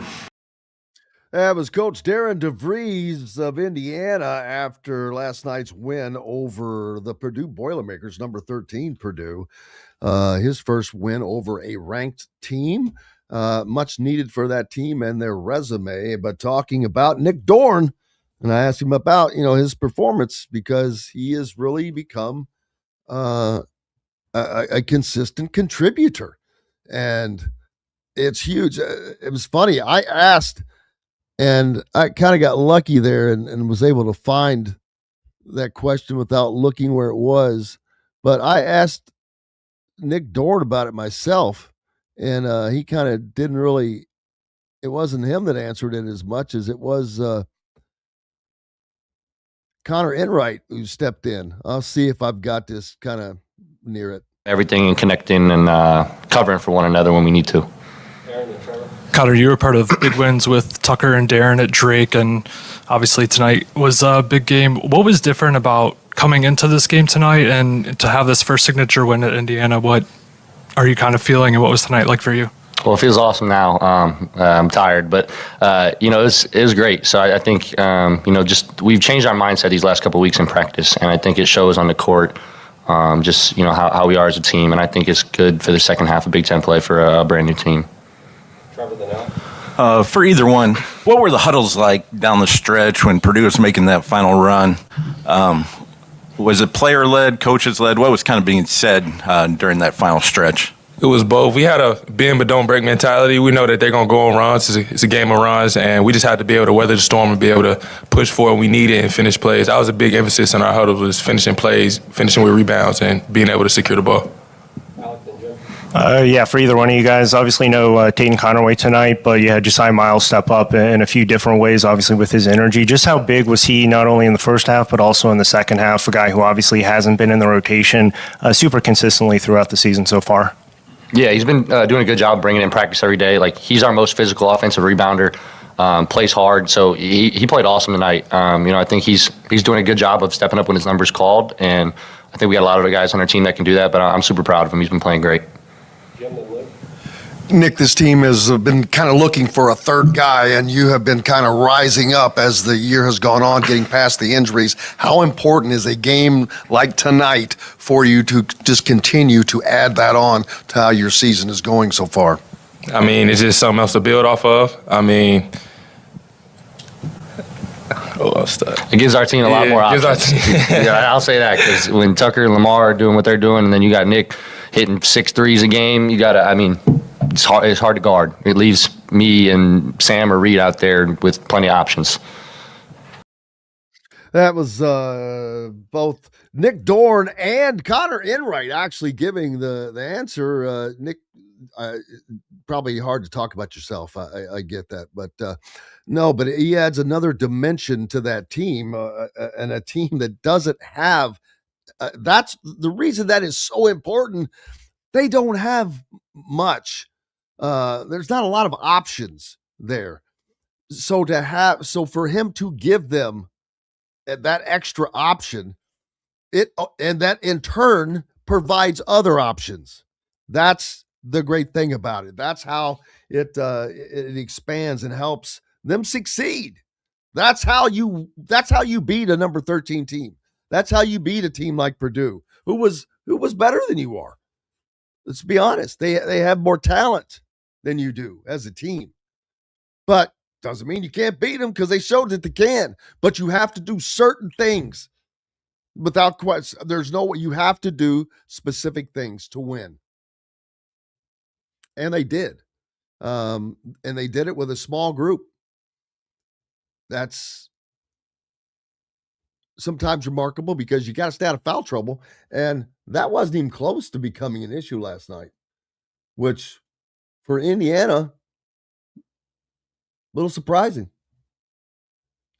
That was Coach Darren DeVries of Indiana after last night's win over the Purdue Boilermakers, number 13 Purdue. His first win over a ranked team, much needed for that team and their resume. But talking about Nick Dorn, and I asked him about, his performance, because he has really become a consistent contributor. And it's huge. It was funny. I asked, and I kind of got lucky there and was able to find that question without looking where it was. But I asked Nick Dorn about it myself, and he kind of didn't really, it wasn't him that answered it as much as it was Connor Enright who stepped in. I'll see if I've got this kind of near it.
Everything and connecting and covering for one another when we need to.
Cotter, you were part of big wins with Tucker and Darren at Drake, and obviously tonight was a big game. What was different about coming into this game tonight and to have this first signature win at Indiana? What are you kind of feeling, and what was tonight like for you?
Well, it feels awesome now. I'm tired, but it was great. So I think just we've changed our mindset these last couple of weeks in practice, and I think it shows on the court. How we are as a team, and I think it's good for the second half of Big Ten play for a brand new team.
For either one, what were the huddles like down the stretch when Purdue was making that final run? Was it player-led, coaches-led? What was kind of being said during that final stretch?
It was both. We had a bend but don't break mentality. We know that they're going to go on runs. It's a game of runs, and we just had to be able to weather the storm and be able to push for what we needed and finish plays. That was a big emphasis on our huddles, was finishing plays, finishing with rebounds, and being able to secure the ball.
For either one of you guys, obviously no Tatum Conaway tonight, but you had Josiah Miles step up in a few different ways, obviously with his energy. Just how big was he, not only in the first half, but also in the second half, a guy who obviously hasn't been in the rotation super consistently throughout the season so far?
Yeah, he's been doing a good job bringing in practice every day. Like, he's our most physical offensive rebounder, plays hard, so he played awesome tonight. I think he's doing a good job of stepping up when his number's called, and I think we got a lot of guys on our team that can do that, but I'm super proud of him. He's been playing great.
Nick, this team has been kind of looking for a third guy, and you have been kind of rising up as the year has gone on, getting past the injuries. How important is a game like tonight for you to just continue to add that on to how your season is going so far?
I mean, it's just something else to build off of. I mean,
it gives our team a lot more options. I'll say that, because when Tucker and Lamar are doing what they're doing, and then you got Nick hitting 6 threes a game, it's hard to guard. It leaves me and Sam or Reed out there with plenty of options.
That was both Nick Dorn and Connor Enright actually giving the answer. Nick, probably hard to talk about yourself. I get that, but no, but he adds another dimension to that team, and a team that doesn't have. That's the reason that is so important. They don't have much. There's not a lot of options there. So for him to give them that extra option, and that in turn provides other options. That's the great thing about it. That's how it expands and helps them succeed. That's how you beat a number 13 team. That's how you beat a team like Purdue, who was better than you are. Let's be honest. They have more talent than you do as a team. But doesn't mean you can't beat them, because they showed that they can. But you have to do certain things without question. You have to do specific things to win. And they did. And they did it with a small group. That's sometimes remarkable, because you got to stay out of foul trouble. And that wasn't even close to becoming an issue last night, which for Indiana, a little surprising.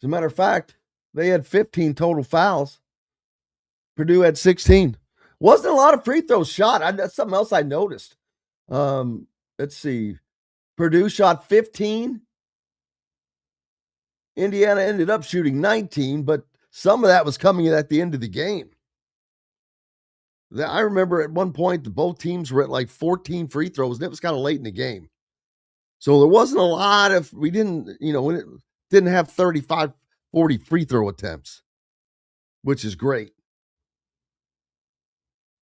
As a matter of fact, they had 15 total fouls. Purdue had 16. Wasn't a lot of free throws shot. That's something else I noticed. Let's see. Purdue shot 15. Indiana ended up shooting 19, but some of that was coming at the end of the game. I remember at one point both teams were at like 14 free throws, and it was kind of late in the game. So there wasn't a lot of, we didn't have 35, 40 free throw attempts, which is great.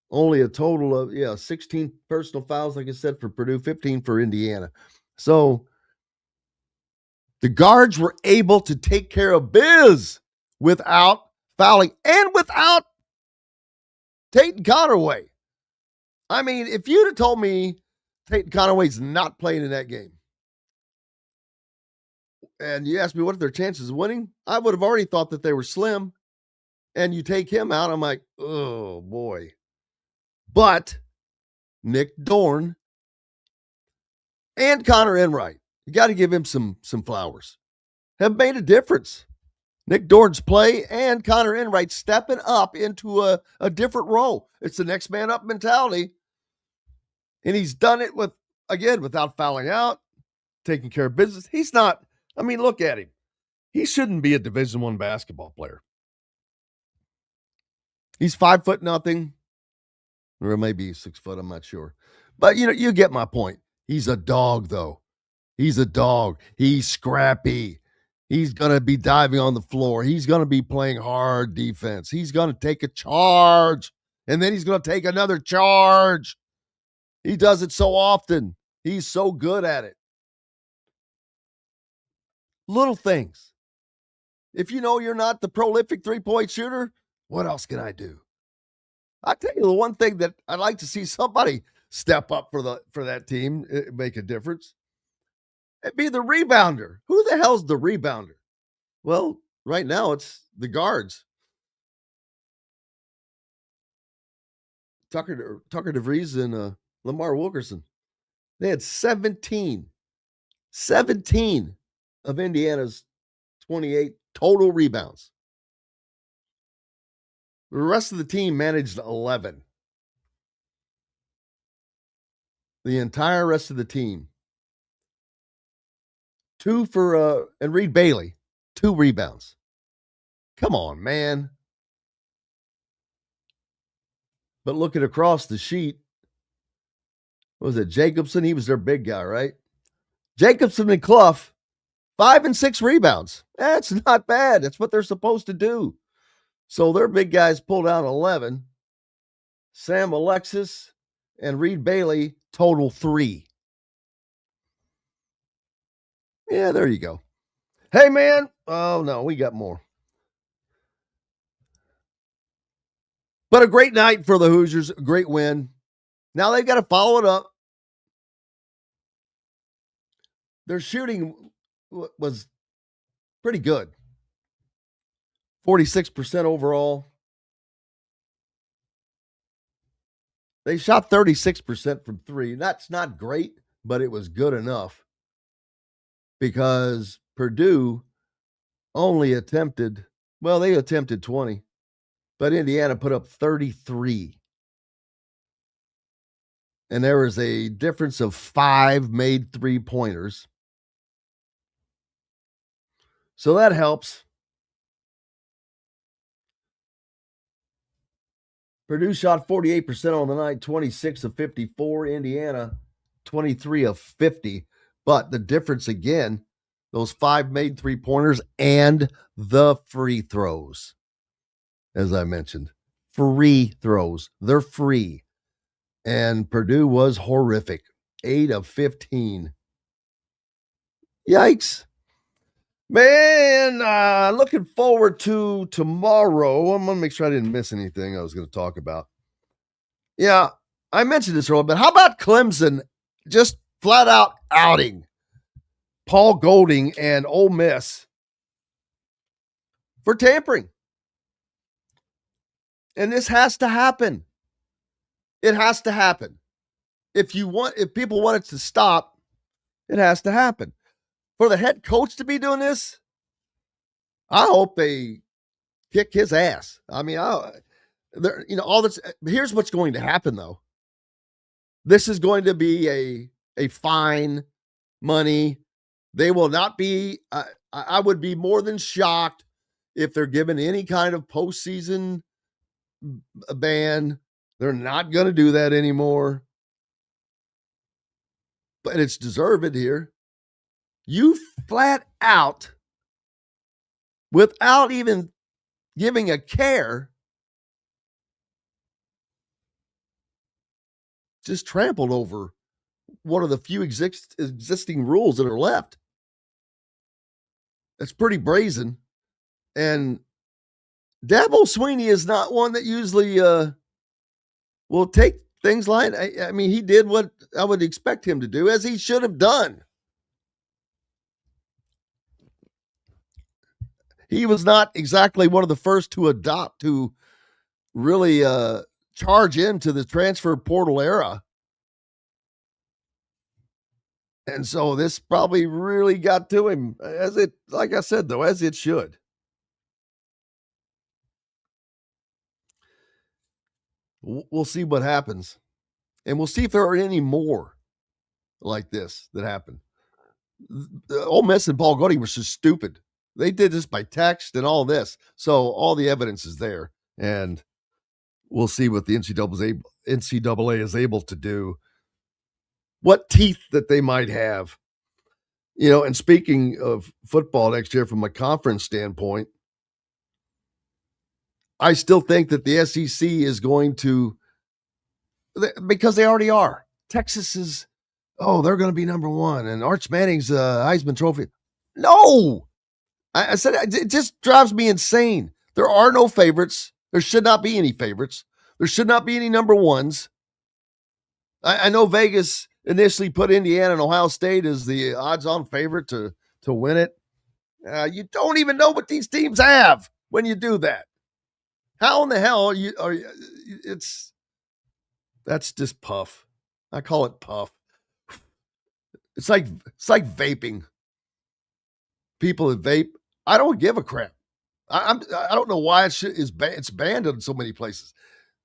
Only a total of, 16 personal fouls, like I said, for Purdue, 15 for Indiana. So the guards were able to take care of biz without fouling and without Tate Conaway. I mean, if you'd have told me Tate Conaway's not playing in that game, and you asked me what are their chances of winning, I would have already thought that they were slim. And you take him out, I'm like, oh boy. But Nick Dorn and Connor Enright, you got to give him some flowers, have made a difference. Nick Dorn's play and Connor Enright stepping up into a different role. It's the next man up mentality. And he's done it without fouling out, taking care of business. He's not, look at him. He shouldn't be a Division I basketball player. He's 5'0", or maybe 6 foot, I'm not sure. But you get my point. He's a dog, though. He's a dog. He's scrappy. He's going to be diving on the floor. He's going to be playing hard defense. He's going to take a charge, and then he's going to take another charge. He does it so often. He's so good at it. Little things. If you know you're not the prolific three-point shooter, what else can I do? I tell you the one thing that I'd like to see somebody step up for that team, make a difference. It'd be the rebounder. Who the hell's the rebounder? Well, right now it's the guards. Tucker DeVries and Lamar Wilkerson. They had 17 of Indiana's 28 total rebounds. The rest of the team managed 11. The entire rest of the team. 2 for, and Reed Bailey, 2 rebounds. Come on, man. But looking across the sheet, what was it, Jacobson? He was their big guy, right? Jacobson and Clough, 5 and 6 rebounds. That's not bad. That's what they're supposed to do. So their big guys pulled out 11. Sam Alexis and Reed Bailey total 3. Yeah, there you go. Hey, man. Oh, no, we got more. But a great night for the Hoosiers. A great win. Now they've got to follow it up. Their shooting was pretty good. 46% overall. They shot 36% from 3. That's not great, but it was good enough. Because Purdue only attempted 20, but Indiana put up 33. And there was a difference of 5 made 3-pointers. So that helps. Purdue shot 48% on the night, 26 of 54. Indiana, 23 of 50. But the difference again, those 5 made 3-pointers and the free throws. As I mentioned, free throws. They're free. And Purdue was horrific. 8 of 15. Yikes. Man, looking forward to tomorrow. I'm going to make sure I didn't miss anything I was going to talk about. Yeah, I mentioned this earlier, but how about Clemson just flat out outing Paul Golding and Ole Miss for tampering? And this has to happen. It has to happen. If people want it to stop, it has to happen. For the head coach to be doing this, I hope they kick his ass. I mean, all this. Here's what's going to happen, though. This is going to be a fine, money. They will not be. I would be more than shocked if they're given any kind of postseason ban. They're not going to do that anymore. But it's deserved here. You flat out, without even giving a care, just trampled over one of the few existing rules that are left. That's pretty brazen. And Dabo Swinney is not one that usually will take things like, I mean, he did what I would expect him to do, as he should have done. He was not exactly one of the first to really charge into the transfer portal era. And so this probably really got to him, like I said, though, as it should. We'll see what happens. And we'll see if there are any more like this that happen. Ole Miss and Paul Goody were just stupid. They did this by text and all this. So all the evidence is there. And we'll see what the NCAA is able to do. What teeth that they might have. You know, and speaking of football next year from a conference standpoint, I still think that the SEC is going to, because they already are. Texas is, they're going to be number one, and Arch Manning's Heisman Trophy. No! I said it just drives me insane. There are no favorites. There should not be any favorites. There should not be any number ones. I know Vegas initially put Indiana and Ohio State as the odds-on favorite to win it. You don't even know what these teams have when you do that. How in the hell that's just puff. I call it puff. It's like vaping. People that vape, I don't give a crap. I don't know why it's banned in so many places.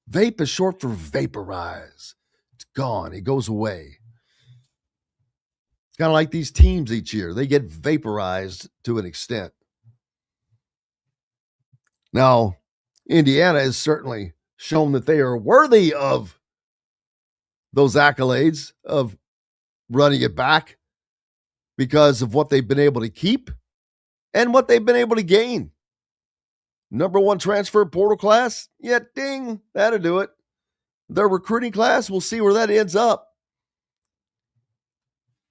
Vape is short for vaporize. It's gone. It goes away. It's kind of like these teams each year. They get vaporized to an extent. Now, Indiana has certainly shown that they are worthy of those accolades of running it back because of what they've been able to keep and what they've been able to gain. Number one transfer portal class, yeah, ding, that'll do it. Their recruiting class, we'll see where that ends up.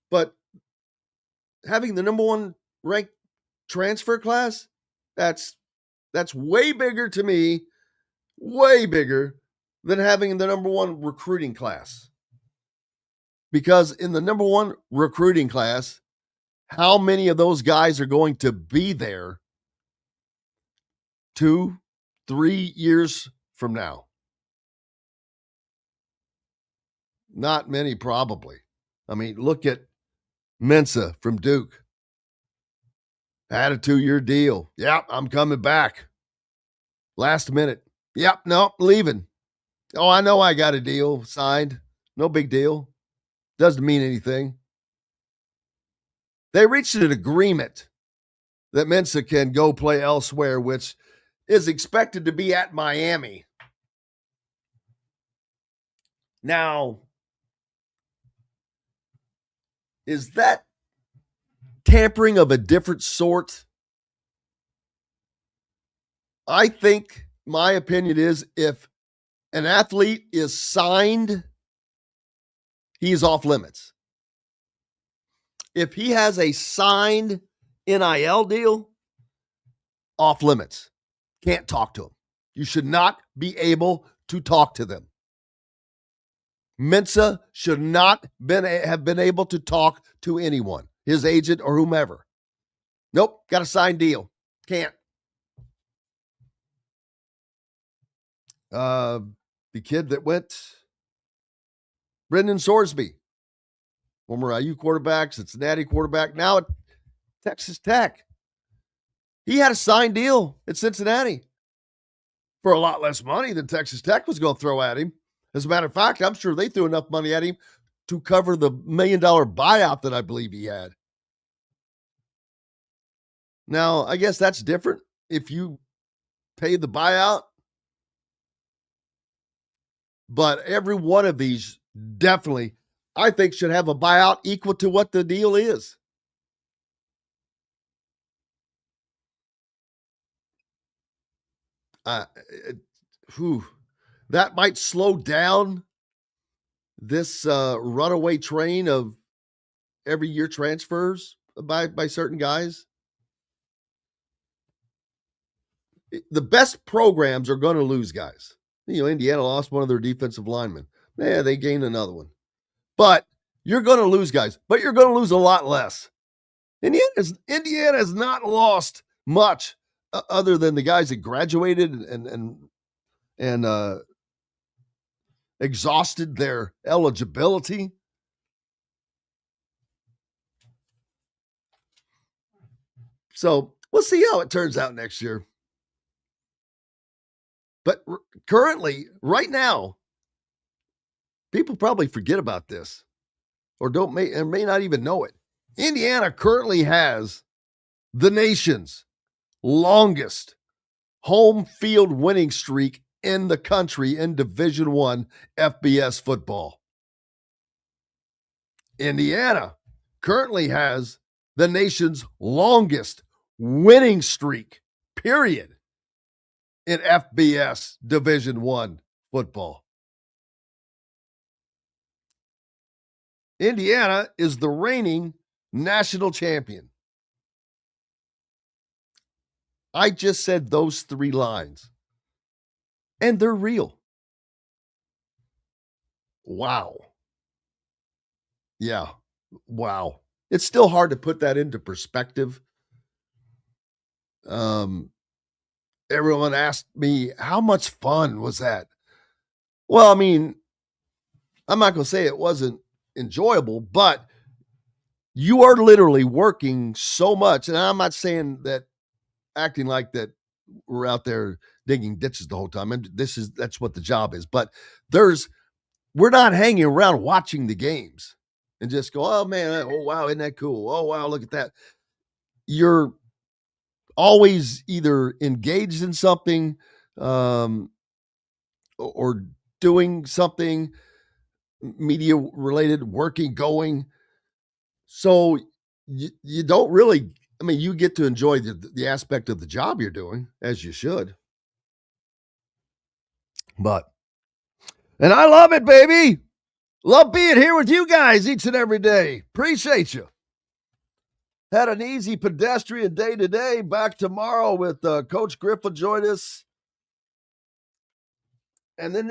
But having the number one ranked transfer class, that's way bigger to me, way bigger than having the number one recruiting class. Because in the number one recruiting class, how many of those guys are going to be there 2-3 years from now? Not many, probably. I mean, look at Mensa from Duke. Had a 2-year deal. Yep, I'm coming back. Last minute. Yep, no, leaving. Oh, I know I got a deal signed. No big deal. Doesn't mean anything. They reached an agreement that Mensa can go play elsewhere, which is expected to be at Miami. Now, is that tampering of a different sort? I think my opinion is if an athlete is signed, he's off limits. If he has a signed NIL deal, off limits. Can't talk to him. You should not be able to talk to them. Mensa should not have been able to talk to anyone, his agent or whomever. Nope, got a signed deal. Can't. The kid that went, Brendan Sorsby, former IU quarterback, Cincinnati quarterback, now at Texas Tech. He had a signed deal at Cincinnati for a lot less money than Texas Tech was going to throw at him. As a matter of fact, I'm sure they threw enough money at him to cover the $1 million buyout that I believe he had. Now, I guess that's different. If you pay the buyout, But every one of these definitely, I think, should have a buyout equal to what the deal is. That might slow down this runaway train of every year transfers by certain guys. The best programs are going to lose guys. Indiana lost one of their defensive linemen. Yeah, they gained another one. But you're going to lose guys, but you're going to lose a lot less. Indiana has not lost much other than the guys that graduated and exhausted their eligibility. So we'll see how it turns out next year. But currently, right now, people probably forget about this or may not even know it. Indiana currently has the nation's longest home field winning streak in the country in Division I FBS football. Indiana currently has the nation's longest winning streak, period, in FBS Division I football. Indiana is the reigning national champion. I just said those three lines, and they're real. Wow. Yeah, wow. It's still hard to put that into perspective. Everyone asked me, how much fun was that? Well, I mean, I'm not going to say it wasn't enjoyable, but you are literally working so much. And I'm not saying that acting like that we're out there digging ditches the whole time. And that's what the job is. But we're not hanging around watching the games and just go, oh man, oh wow, isn't that cool? Oh wow, look at that. You're always either engaged in something or doing something media related, working, going. So you don't really, I mean, you get to enjoy the aspect of the job you're doing, as you should. And I love it, baby. Love being here with you guys each and every day. Appreciate you. Had an easy pedestrian day today. Back tomorrow with Coach Griff will join us. And then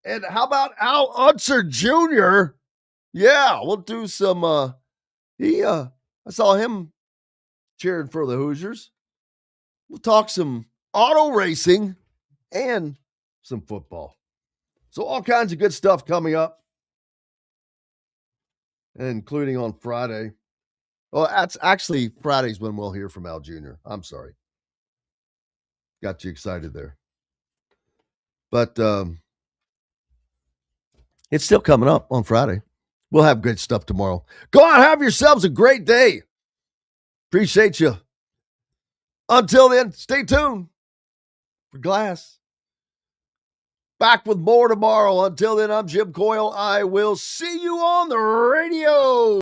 and how about Al Unser Jr.? Yeah, we'll do some, I saw him cheering for the Hoosiers. We'll talk some auto racing and some football. So all kinds of good stuff coming up, including on Friday. Well, that's actually Friday's when we'll hear from Al Jr. I'm sorry. Got you excited there. But it's still coming up on Friday. We'll have great stuff tomorrow. Go out, have yourselves a great day. Appreciate you. Until then, stay tuned for Glass. Back with more tomorrow. Until then, I'm Jim Coyle. I will see you on the radio.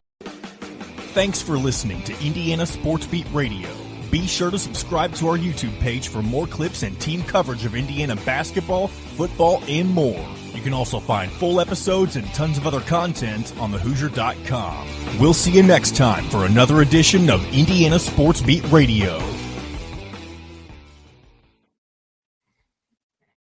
Thanks for listening to Indiana Sports Beat Radio. Be sure to subscribe to our YouTube page for more clips and team coverage of Indiana basketball, football, and more. You can also find full episodes and tons of other content on thehoosier.com. We'll see you next time for another edition of Indiana Sports Beat Radio.